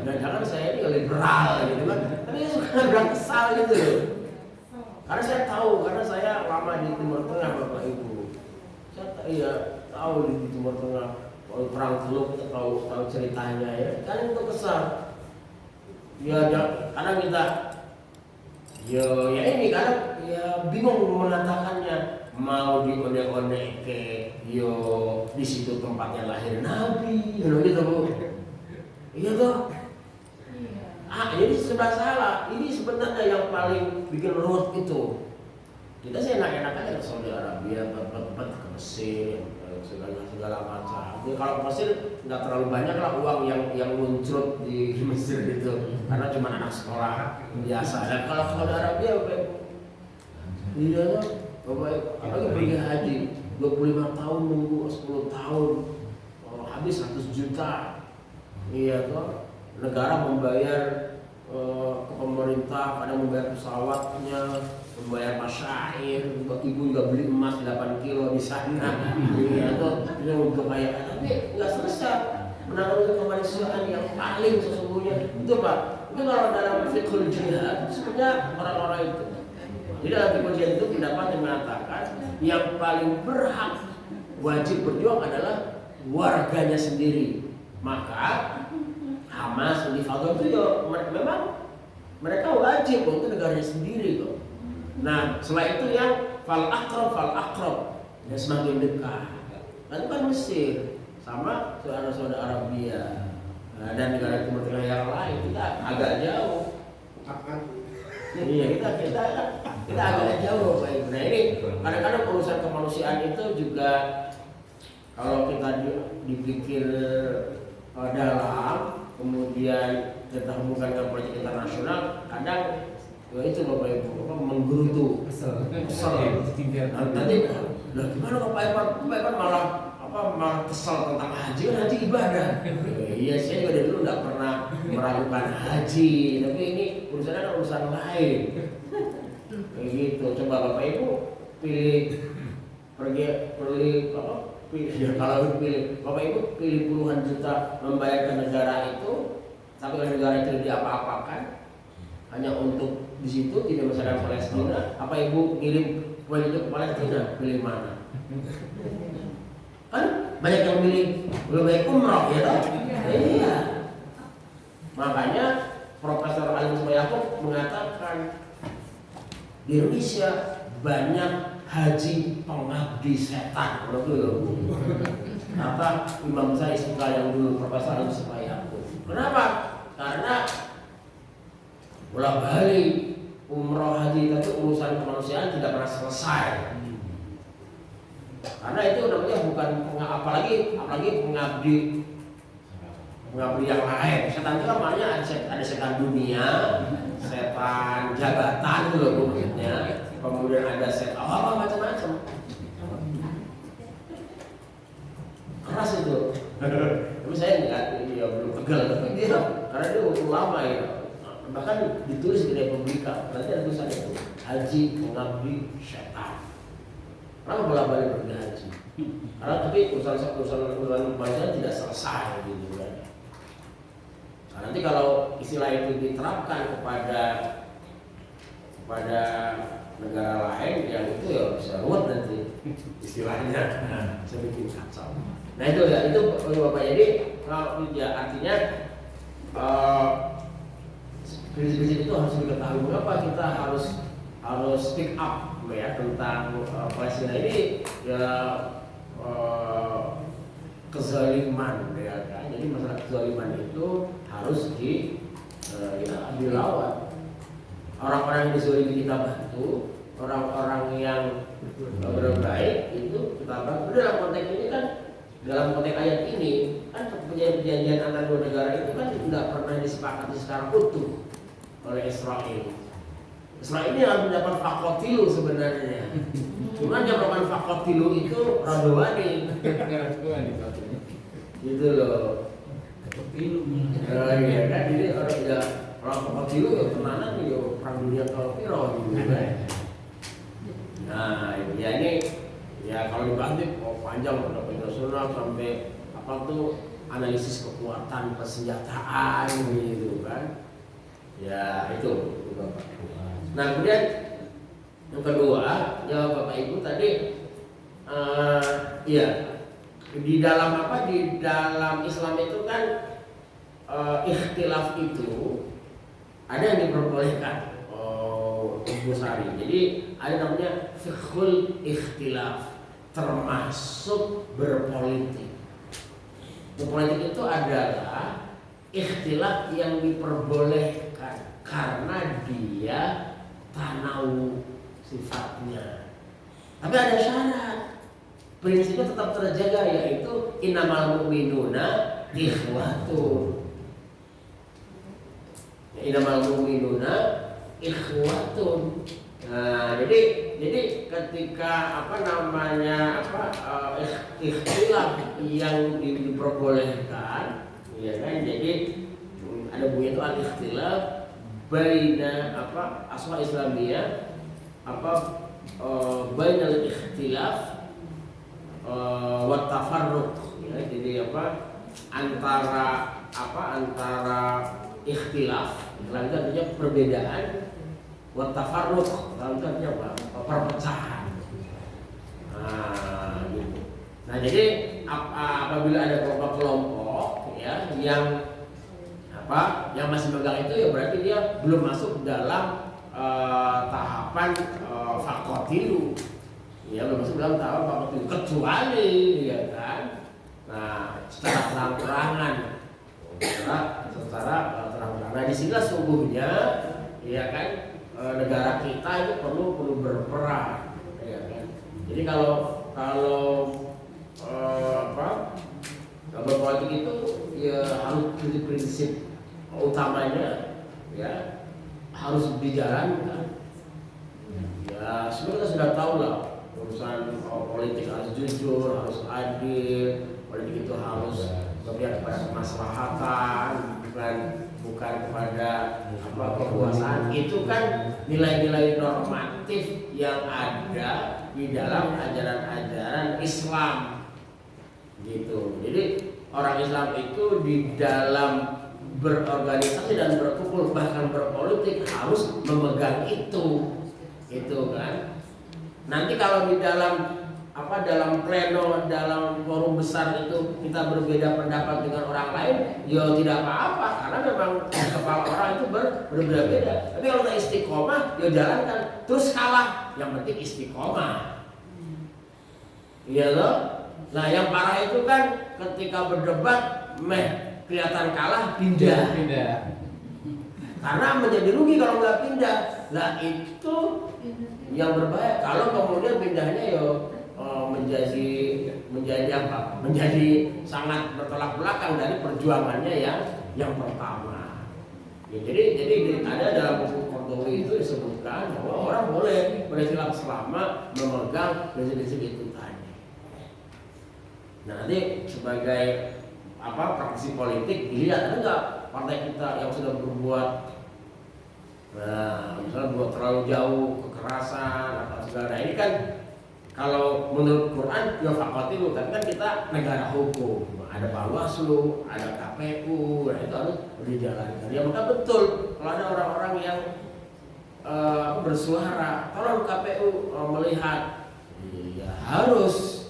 dan jangan saya ini liberal gitu kan. Tapi itu kan bilang kesal gitu loh. Karena saya tahu, karena saya lama di Timur Tengah Bapak Ibu. Saya tahu di Timur Tengah. Kalau perang Teluk kita tahu ceritanya ya. Kan itu kesal. Ya kadang kita ya ini kadang ya bingung mengatakannya, mau diondek-ondek ke yo di situ tempatnya lahir Nabi, gitu Bu. Iya toh. Jadi sudah salah. Ini sebenarnya yang paling bikin ruwet itu. Kita sih enak-enak aja ke Saudi Arabia, ke Mesir, segala macam. Jadi kalau ke Mesir nggak terlalu banyak lah uang yang muncul di Mesir gitu, karena cuma anak sekolah biasa. Dan kalau ke Saudi Arabia, iya tuh, apalagi pergi haji, 25 tahun nunggu 10 tahun, habis 100 juta. Iya tuh, negara membayar ke pemerintah, kadang membayar pesawatnya, membayar masyair, ibu juga beli emas 8 kilo di sana. Iya tuh, itu untuk kaya, tapi nggak selesai. Menanggung kemanusiaan yang paling sesungguhnya itu Pak. Itu kalau dalam fiqhul jihad sebenarnya orang-orang itu. Jadi dalam fiqhul jihad itu pendapat yang mengatakan yang paling berhak wajib berjuang adalah warganya sendiri. Maka Hamas, Intifada itu ya memang mereka wajib untuk negaranya sendiri kok. Nah setelah itu yang fal akrab yang semakin dekat. Itu kan Mesir sama saudara-saudara Arabia, dan negara Timur Tengah yang lain kita agak jauh. Iya kita agak jauh Pak Ibu. Nah ini kadang-kadang urusan kemanusiaan itu juga kalau kita dipikir dalam, kemudian kita hubungkan dengan politik internasional, kadang ya itu Bapak Ibu menggerutu, kesel. Nanti, lah gimana Pak Ivan malah kesel tentang haji, kan haji ibadah. Iya saya juga dari dulu nggak pernah meragukan haji, tapi ini urusannya kan urusan lain. Kayak gitu. Coba Bapak Ibu kalau pilih Bapak Ibu pilih puluhan juta membayar ke negara itu, tapi kalau negara itu diapa-apakan hanya untuk di situ tidak masyarakat Palestina, apa Ibu ngirim uang itu ke Palestina, pilih mana? Kan banyak yang pilih lebih baik umroh ya toh? Iya. Makanya Profesor Ali Musmayakub mengatakan di Indonesia banyak haji pengabdi setan. Kata Imam besar Istiqlal yang dulu Profesor Ali Musmayakub. Kenapa? Karena bolak-balik umroh haji tapi urusan kemanusiaan tidak pernah selesai. Karena itu namanya bukan apalagi pengabdi yang lain. Setan itu namanya ada setan dunia, setan jabatan dulu maksudnya. Kemudian ada setan macam-macam. Keras itu. Tapi saya enggak, ya belum pegal, tapi dia karena dia ulama ya. Bahkan ditulis di Republika, nanti ada tulisan itu haji pengabdi setan. Kenapa bolak-balik pergi haji? Karena tapi urusan kemanusiaan tidak selesai gitu kan. Nah, nanti kalau istilah itu diterapkan kepada negara lain, yang itu ya bisa ruwet nanti istilahnya, bisa bikin kacau. Nah itu ya, itu Bapak. Jadi kalau ya artinya prinsip-prinsip itu harus diketahui. Mengapa kita harus speak up ya tentang Palestina ini ya kezaliman ya kan. Jadi masalah kezaliman itu harus dilawan. Orang-orang yang dizalimi kita bantu, orang-orang yang berbaik itu kita bantu. Dalam konteks ini kan, dalam konteks ayat ini kan perjanjian antara dua negara itu kan tidak pernah disepakati secara utuh oleh Israel. Israel ini harus mendapat fakotilu sebenarnya. Cuma yang melakukan fakotilu itu Radowani. Gitu loh. Iya kan, jadi orang fakotilu ya tenanan ya perang dunia kafiro gitu kan. Nah ya ini ya kalau dibanding panjang pada internasional sampai apa tuh analisis kekuatan persenjataan gitu kan. Ya itu Bapak. Nah kemudian Yang kedua, jawab Bapak Ibu tadi, ya di dalam apa? Di dalam Islam itu kan ikhtilaf itu ada yang diperbolehkan. Ibu Sari. Jadi ada namanya fiqhul ikhtilaf, termasuk berpolitik. Berpolitik itu adalah ikhtilaf yang diperbolehkan karena dia tanawu sifatnya. Tapi ada syarat. Prinsipnya tetap terjaga, yaitu innamal mu'minuna ikhwatun. Innamal mu'minuna ikhwatun. Nah, jadi ketika ikhtilaf yang diperbolehkan, ya kan? Jadi ada bunyi itu al-ikhtilaf baina asma islamiyah baina al-ikhtilaf wa tafarruq, ya. Jadi antara ikhtilaf dalam artinya perbedaan, wa tafarruq dalam artinya perpecahan. Nah, gitu. Nah, jadi apabila ada kelompok-kelompok ya yang masih megang itu, ya berarti dia belum masuk dalam tahapan fakotilu. Ya, belum masuk dalam tahapan fakotilu, kecuali ya kan. Nah, secara terang-terangan, secara terang-terangan. Nah, disinilah sungguhnya ya kan negara kita itu perlu berperan, ya kan. Jadi kalau berpolitik itu ya harus prinsip utamanya ya harus dijalankan. Ya sebenarnya kita sudah tahu lah, urusan politik harus jujur, harus adil, politik itu harus berpihak kepada kemaslahatan, bukan kepada kekuasaan. Itu kan nilai-nilai normatif yang ada di dalam ajaran-ajaran Islam, gitu. Jadi orang Islam itu di dalam berorganisasi dan berkumpul bahkan berpolitik harus memegang itu kan. Nanti kalau di dalam dalam pleno, dalam forum besar itu kita berbeda pendapat dengan orang lain, ya tidak apa-apa, karena memang kepala orang itu berbeda-beda. Tapi kalau kita istiqomah, ya jalankan. Terus kalah, yang penting istiqomah. Iya loh. Nah, yang parah itu kan ketika berdebat, kelihatan kalah, pindah. Karena menjadi rugi kalau nggak pindah. Nah, itu yang berbahaya. Kalau kemudian pindahnya menjadi sangat bertolak belakang dari perjuangannya yang pertama. Ya, jadi ada dalam buku Kordowi itu disebutkan bahwa orang boleh berkhilaf selama memegang prinsip-prinsip itu tadi. Nah, nanti sebagai praktisi politik dilihat ada nggak partai kita yang sudah berbuat, misalnya berbuat terlalu jauh, kekerasan atau segala. Ini kan kalau menurut Quran ya fakotilu, tapi kan kita negara hukum, ada Bawaslu, ada KPU, nah itu harus dijalankan. Ya maka betul kalau ada orang-orang yang bersuara, tolong KPU melihat, ya harus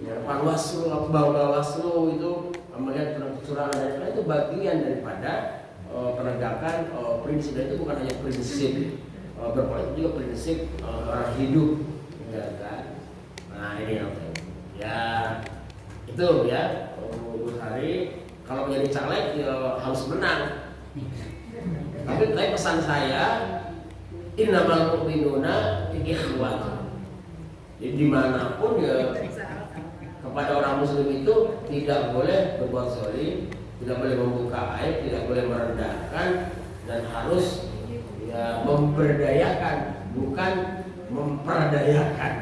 ya Bawaslu itu melihat kecurangan dan lain-lain, itu bagian daripada penegakan prinsip. Dan itu bukan hanya prinsip berpolitik, juga prinsip orang hidup. Ya kan? Nah ini ya itu ya Bu Hari, kalau menjadi caleg ya harus menang. Tapi pesan saya, innamal mu'minuna ikhwatun. Jadi dimanapun ya kepada orang muslim itu tidak boleh berbuat zalim, tidak boleh membuka aib, tidak boleh merendahkan, dan harus ya memberdayakan, bukan memperdayakan.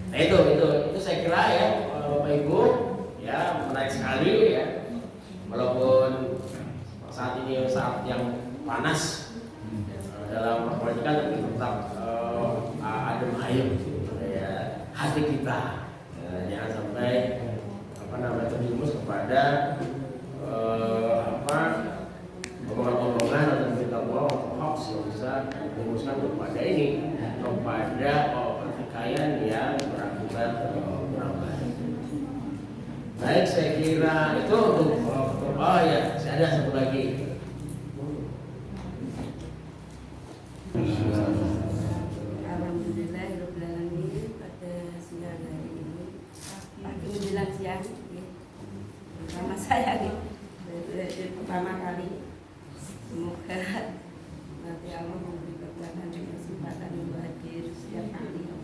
Nah itu saya kira ya Bapak Ibu ya menarik sekali ya, walaupun saat ini saat yang panas dalam perpolitikan, tapi tetap adem ayem ya hati kita, jangan sampai terjerumus kepada omongan-omongan Nah itu untuk oh ya, ada satu lagi. Alhamdulillahirobbilalamin, pada siang hari ini pagi menjelang siang bersama saya pertama kali. Semoga nanti Allah memberi kekuatan dan kesempatan untuk hadir setiap kali.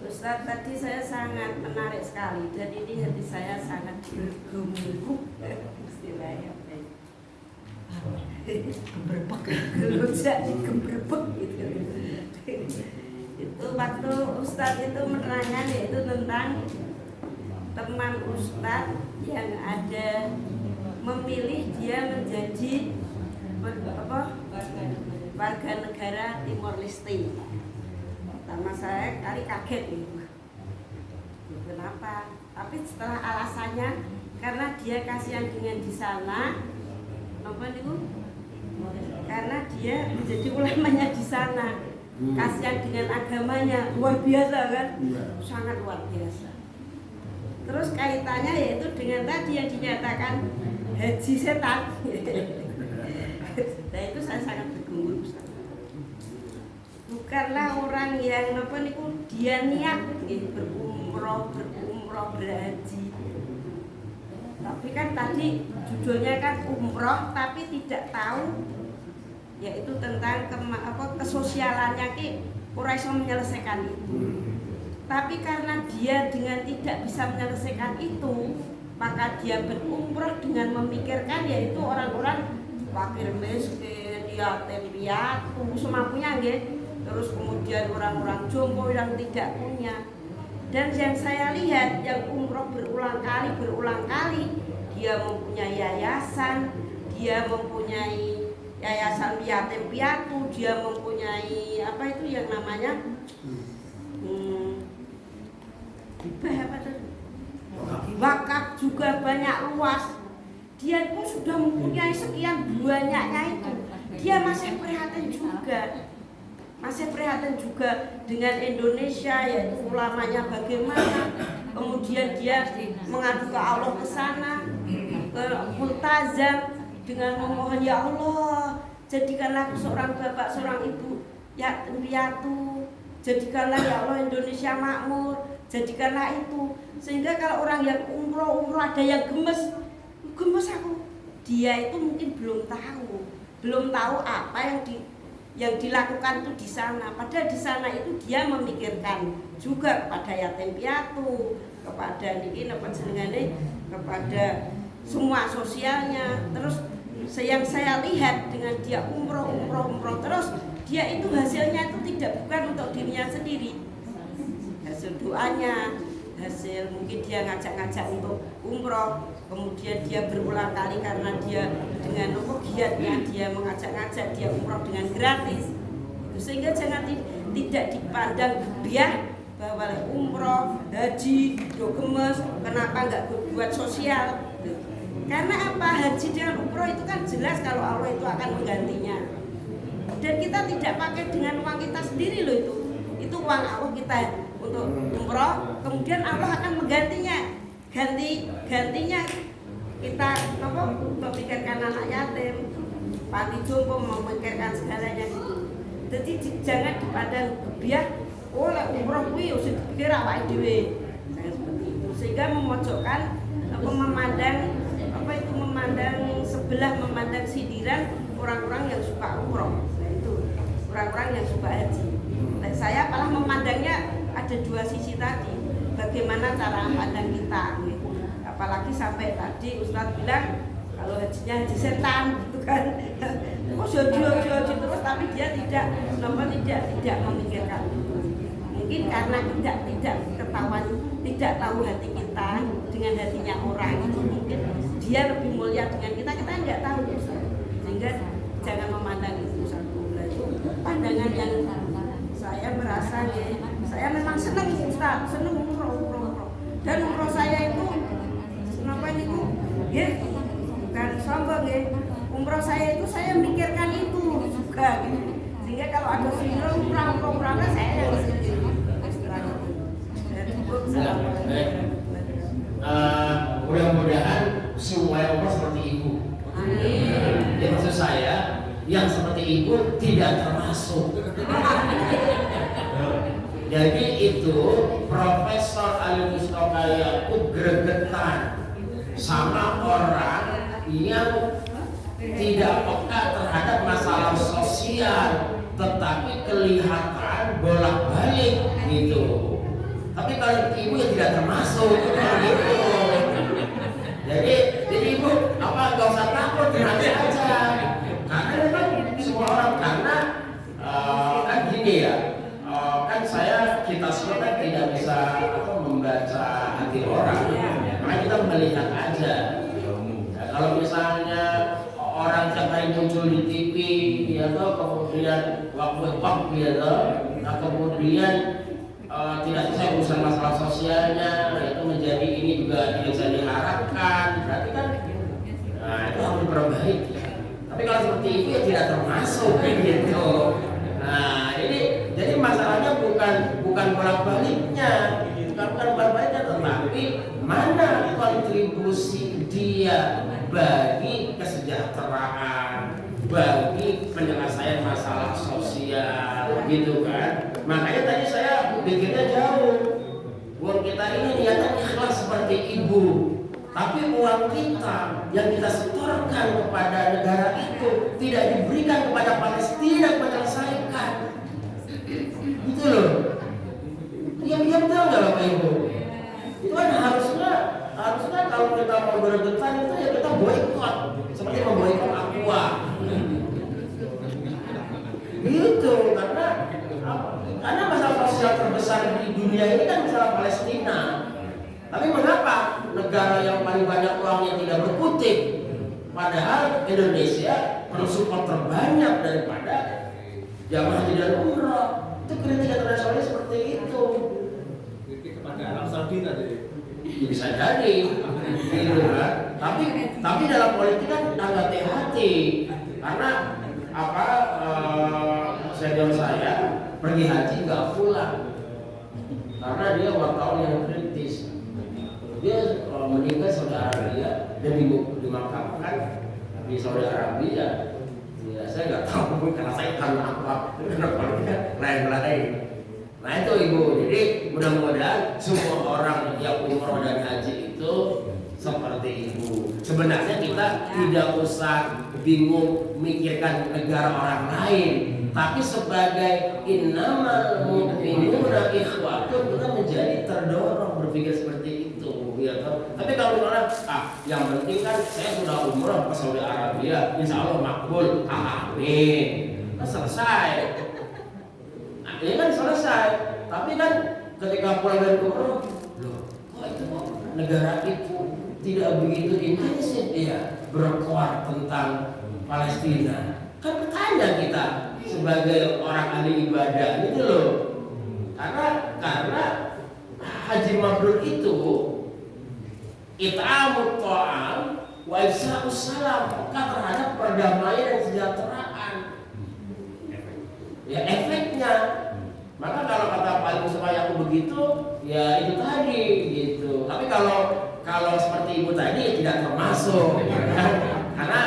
Ustaz, tadi saya sangat menarik sekali dan ini hati saya sangat bergemuruh istilahnya. Gemberbek, gelojak digemberbek gitu. Itu waktu Ustadz itu menerangkan yaitu tentang teman Ustadz yang ada memilih dia menjadi warga negara Timor Leste. Pertama saya kali kaget gitu. Kenapa? Tapi setelah alasannya karena dia kasihan dengan di sana. Apa itu? Karena dia menjadi ulamanya di sana, kasihan dengan agamanya, luar biasa kan? Sangat luar biasa. Terus kaitannya yaitu dengan tadi yang dinyatakan haji setan. Nah itu saya sangat bergumul. Bukanlah orang yang apa niku dia niat berumroh berhaji. Tapi kan tadi judulnya kan umroh tapi tidak tahu yaitu tentang kesosialannya ki ora iso menyelesaikan itu. Tapi karena dia dengan tidak bisa menyelesaikan itu, maka dia berumroh dengan memikirkan yaitu orang-orang fakir miskin, yatim piatu, semampunya nggih. Terus kemudian orang-orang jompo yang tidak punya. Dan yang saya lihat yang umroh berulang kali dia mempunyai yayasan, dia mempunyai yayasan yatim piatu, dia mempunyai apa itu yang namanya wakaf juga banyak luas. Dia pun sudah mempunyai sekian banyaknya itu, dia masih prihatin juga dengan Indonesia, yaitu ulamanya bagaimana. Kemudian dia mengadu ke Allah ke sana, ke multazam dengan memohon, ya Allah, jadikanlah seorang bapak, seorang ibu yatim piatu, jadikanlah ya Allah Indonesia makmur, jadikanlah itu. Sehingga kalau orang yang umroh ada yang gemes aku, dia itu mungkin belum tahu apa yang dilakukan itu di sana. Padahal di sana itu dia memikirkan juga kepada yatim piatu, kepada kepada semua sosialnya. Terus yang saya lihat dengan dia umroh terus, dia itu hasilnya itu bukan untuk dirinya sendiri. Hasil doanya, hasil mungkin dia ngajak-ngajak untuk umroh. Kemudian dia berulang kali karena dia dengan giatnya dia mengajak-ngajak dia umroh dengan gratis. Sehingga jangan tidak dipandang gebiah bahwa umroh, haji, gemes, kenapa nggak buat sosial? Karena apa? Haji dengan umroh itu kan jelas kalau Allah itu akan menggantinya. Dan kita tidak pakai dengan uang kita sendiri loh itu. Itu uang Allah kita untuk umroh, kemudian Allah akan menggantinya. Gantinya kita memikirkan anak yatim, panti jompo, memikirkan segalanya gitu. Jadi jangan dipandang gebiah, oleh umroh kuwi wis dipikir awake dhewe. Saya seperti itu. Sehingga memojokkan memandang sebelah, memandang sindiran orang-orang yang suka umroh. Nah itu orang-orang yang suka haji. Nah, saya malah memandangnya ada dua sisi tadi. Bagaimana cara pandang kita gitu. Apalagi sampai tadi Ustadz bilang kalau hajinya haji setan gitu kan. Kok jojo terus tapi dia tidak memikirkan itu. Mungkin karena tidak ketahuan, tidak tahu hati kita dengan hatinya orang itu, mungkin dia lebih mulia dengan kita nggak tahu. Sehingga jangan memandang itu satu. Itu pandangan yang saya merasa saya memang senang Ustaz, senang umroh. Dan umroh saya itu kenapa niku? Bukan sombong ya. Umroh saya itu saya mikirkan itu juga gitu. Sehingga kalau ada sindiran umroh saya yang sendiri. yang seperti ibu tidak termasuk. Jadi itu Profesor Ali Mustafa Yaakob gregetan sama orang yang tidak peka terhadap masalah sosial, tetapi kelihatan bolak-balik gitu. Tapi kalau ibu ya tidak termasuk gitu. Jadi ibu nggak usah takut, tenang saja. Karena memang semua orang kan gini ya. Kan kita semua kan tidak bisa membaca hati orang. Makanya kita melihat aja. Kalau misalnya orang tiap hari muncul di TV, kemudian waktu kemudian tidak selesai urusan masalah sosialnya, itu menjadi ini juga tidak bisa diharapkan. Berarti kan, itu harus diperbaiki. Tapi kalau seperti itu ya tidak termasuk gitu. Nah, jadi masalahnya bukan bolak-baliknya, tetapi mana kontribusi dia bagi kesejahteraan, bagi penyelesaian masalah sosial, gitu kan? Makanya tadi saya pikirnya jauh. Uang kita ini niatnya ikhlas seperti ibu, tapi uang kita yang kita setorkan kepada negara itu tidak diberikan kepada Palestina menyelesaikan. Itu loh. Dia betul nggak Bapak Ibu? Itu kan harusnya kalau kita mau bergetan itu ya kita boikot, seperti memboikot Aqua. Gitu, karena masalah sosial terbesar di dunia ini kan masalah Palestina. Tapi mengapa negara yang paling banyak uangnya tidak berkutik, padahal Indonesia mensupport terbanyak daripada jamaah haji dan umrah? Itu kritik internasionalnya seperti itu. Kritik kepada Arab Saudi tadi. Bisa jadi, gitu kan? Tapi dalam politik kan agak hati-hati, karena senior saya pergi haji nggak pulang, karena dia wartawan yang kritis. Dia meninggal Saudi Arabia dan dimakamkan di Saudi Arabia. Ya saya nggak tahu karena saya tahu apa, kenapa lain-lain. Nah itu Ibu, jadi mudah-mudahan semua orang yang umroh dan haji itu seperti Ibu. Sebenarnya kita tidak usah bingung memikirkan negara orang lain, tapi sebagai innamal mu'minuna ikhwatun kita menjadi terdorong berpikir seperti itu. Ya, tapi kalau orang yang penting kan saya sudah umroh ke Saudi Arabia, insya Allah makbul, amin, kan selesai. Ini kan selesai, tapi kan ketika pulang dari umroh, loh, kok itu negara itu tidak begitu intensif ya berkuat tentang Palestina? Kan bertanya kita sebagai orang ahli ibadah gitu loh, karena haji mabrur itu it'amut ta'am wa ifsa'us salam, maka terhadap perdamaian dan kesejahteraan. Ya efeknya. Maka kalau kata Pak Ibu supaya aku begitu, ya itu tadi gitu. Tapi kalau seperti Ibu tadi ya tidak termasuk, karena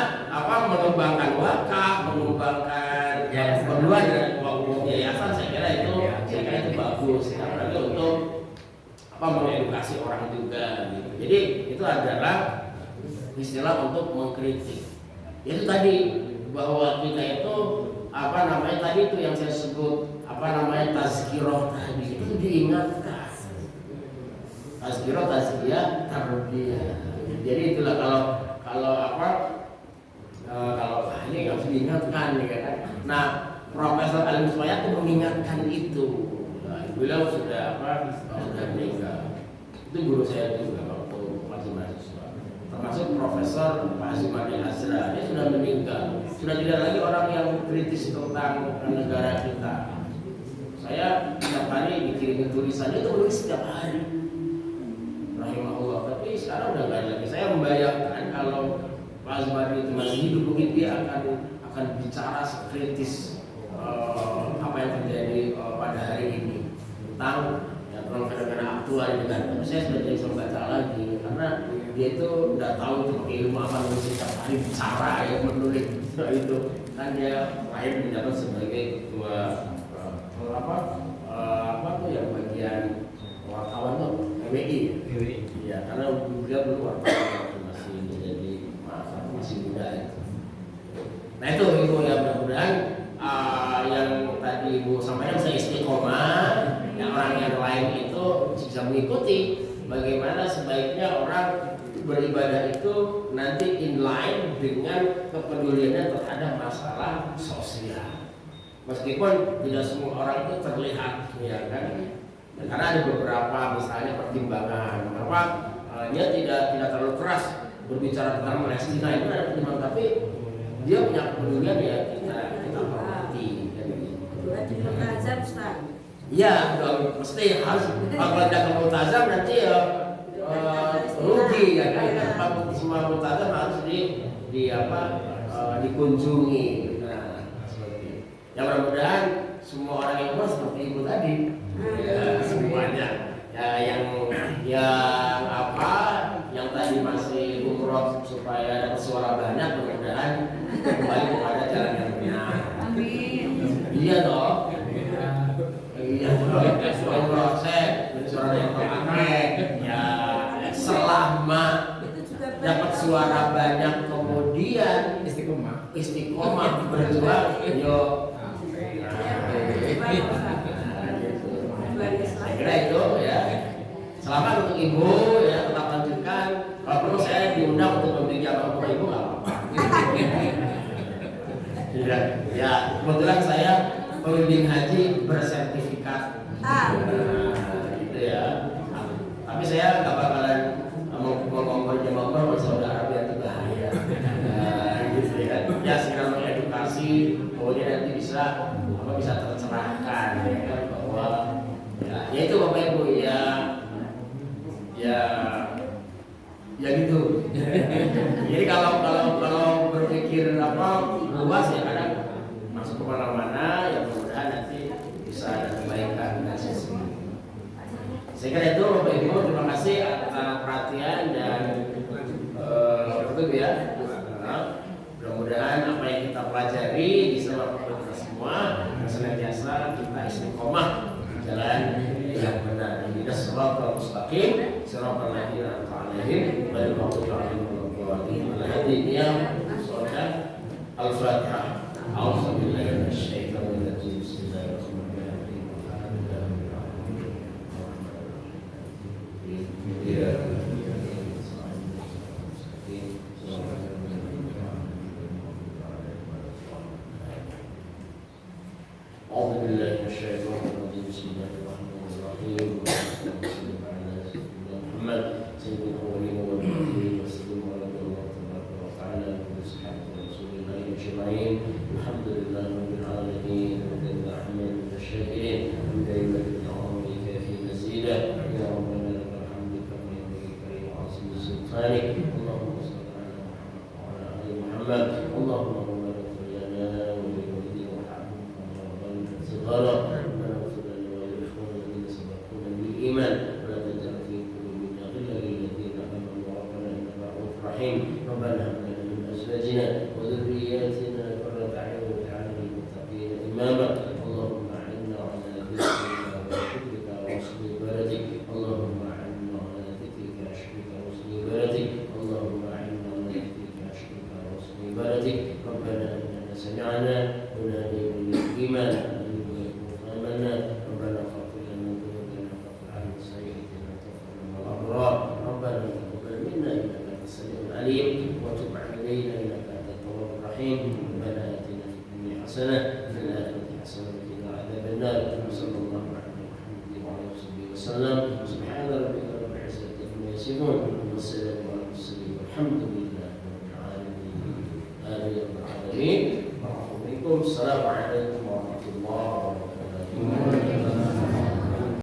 mengembangkan wakaf, mengembangkan keperluan dari uang yayasan, saya kira itu bagus. Apalagi untuk mengedukasi orang juga. Gitu. Jadi itu adalah istilah untuk mengkritik. Itu tadi bahwa kita itu tadi itu yang saya sebut tazkirah tadi itu diingatkan. Tazkirah, tazkiyah, tarbiyah. Jadi itulah kalau ini nggak usah diingatkan ya kan. Nah, Profesor Ali Mustafa Yaakob mengingatkan itu. Nah, beliau sudah meninggal. Itu guru saya juga waktu masih mahasiswa. Termasuk Profesor Pak Azimadi Azra, dia sudah meninggal. Sudah tidak lagi orang yang kritis tentang negara kita. Saya setiap hari dikirimin tulisan, itu tulis setiap hari. Rahimahullah. Tapi sekarang udah nggak ada lagi. Saya membayangkan kalau Pak Azimadi itu masih hidup mungkin dia akan bicara kritis apa yang terjadi pada hari ini tentang fenomena aktual di negara. Saya sudah tidak bisa membaca lagi karena dia itu nggak tahu itu pakai ilmu apa, nulis setiap hari bicara ya menulis itu kan dia lahir menjabat sebagai ketua apa tuh yang bagian wartawan tuh MWI. Iya, karena beliau dulu wartawan masih menjadi masih muda ya. Nah itu ibu ya, mudah-mudahan yang tadi ibu sampaikan bisa istiqomah, yang orang yang lain itu bisa mengikuti bagaimana sebaiknya orang beribadah itu nanti in line dengan kepeduliannya terhadap masalah sosial. Meskipun tidak semua orang itu terlihat, ya kan? Karena ada beberapa misalnya pertimbangan, kenapa dia tidak terlalu keras berbicara tentang Palestina, itu ada pertimbangan, tapi dia punya kepedulian ya kita hormati. Di Multazam Ustaz. Iya, mesti harus. Kalau tidak ke Multazam nanti ya rugi ya kan. Semua Multazam harus dikunjungi. Nah, seperti itu. Ya mudah-mudahan semua orang yang seperti ibu tadi, ya, semuanya. Ya yang tadi masih umroh supaya dapat suara banyak, mudah-mudahan kembali kepada jalan yang benar. Amin. Iya dong. Iya dong. Umroh saya suara yang terpakai. Ya selama dapat suara banyak kemudian istiqomah berjuang, yo. Kira itu ya. Selamat untuk ibu ya, tetap lanjutkan. Kalau perlu saya diundang untuk membimbing bapak ibu nggak apa-apa. Ya, kebetulan saya pembimbing haji bersertifikat. Gitu ya. Tapi saya nggak bakalan mengongkol jemaah umroh ke Saudi Arabia, itu bahaya. Gitu ya. Ya sekarang mengedukasi, pokoknya nanti bisa tercerahkan ya kan, bahwa ya itu bapak ibu ya gitu. Jadi kalau berpikir luas ya kadang masuk ke mana-mana, ya mudah-mudahan nanti bisa ada kebaikan dan sesuatu. Saya kira itu bapak ibu, terima kasih atas perhatian dan itu ya. Mudah-mudahan apa yang kita pelajari bisa bermanfaat kita semua, dan senantiasa kita istiqomah jalan yang benar. Ini siratal mustaqim, siratal ladzina an'amta 'alaihim ghairil maghdubi 'alaihim waladdallin. Al-Fatihah. A'udzu billahi minasy syaithanir rajim. Bismillahirrahmanirrahim. أعوذ بالله من الشيطان الرجيم. بسم الله الرحمن الرحيم. محمد سيد الأولين والآخرين وسلم على الله تبارك وتعالى وصحبه رسول الله أجمعين. الحمد لله رب العالمين ومن الرحمن الشاكرين ودائما بالنعم كافي مزيدا. يا ربنا لك الحمد كما ينبغي لكريم وعظيم سلطانك. اللهم صل على محمد وعلى آل محمد. اللهم بارك لنا ولوالدينا ربنا اغفر لنا ولإخواننا الذين سبقونا بالإيمان ولا تجعل في قلوبنا غلا للذين آمنوا ربنا إنك رؤوف رحيم. ربنا هب لنا من أزواجنا وذرياتنا قرة أعين واجعلنا للمتقين إماما. اللهم أعنا على ذكرك وشكرك وحسن عبادتك. اللهم أعنا على ذكرك وشكرك وحسن عبادتك. اللهم أعنا على ذكرك وشكرك وحسن عبادتك. ربنا إننا سمعنا ونادي للإيمان ربنا فاغفر لنا ذنوبنا وكفر عنا سيئاتنا وتوفنا مع الأبرار. ربنا تقبل منا إنك أنت السميع العليم وتب علينا إنك أنت التواب الرحيم. ربنا آتنا في الدنيا حسنة وفي الآخرة حسنة وقنا عذاب النار. صلى الله على محمد وعلى آله وصحبه وسلم. سبحان ربك رب العزة عما يصفون والسلام على المرسلين والحمد لله رب العالمين. آمين يا رب العالمين. السلام عليكم ورحمة الله.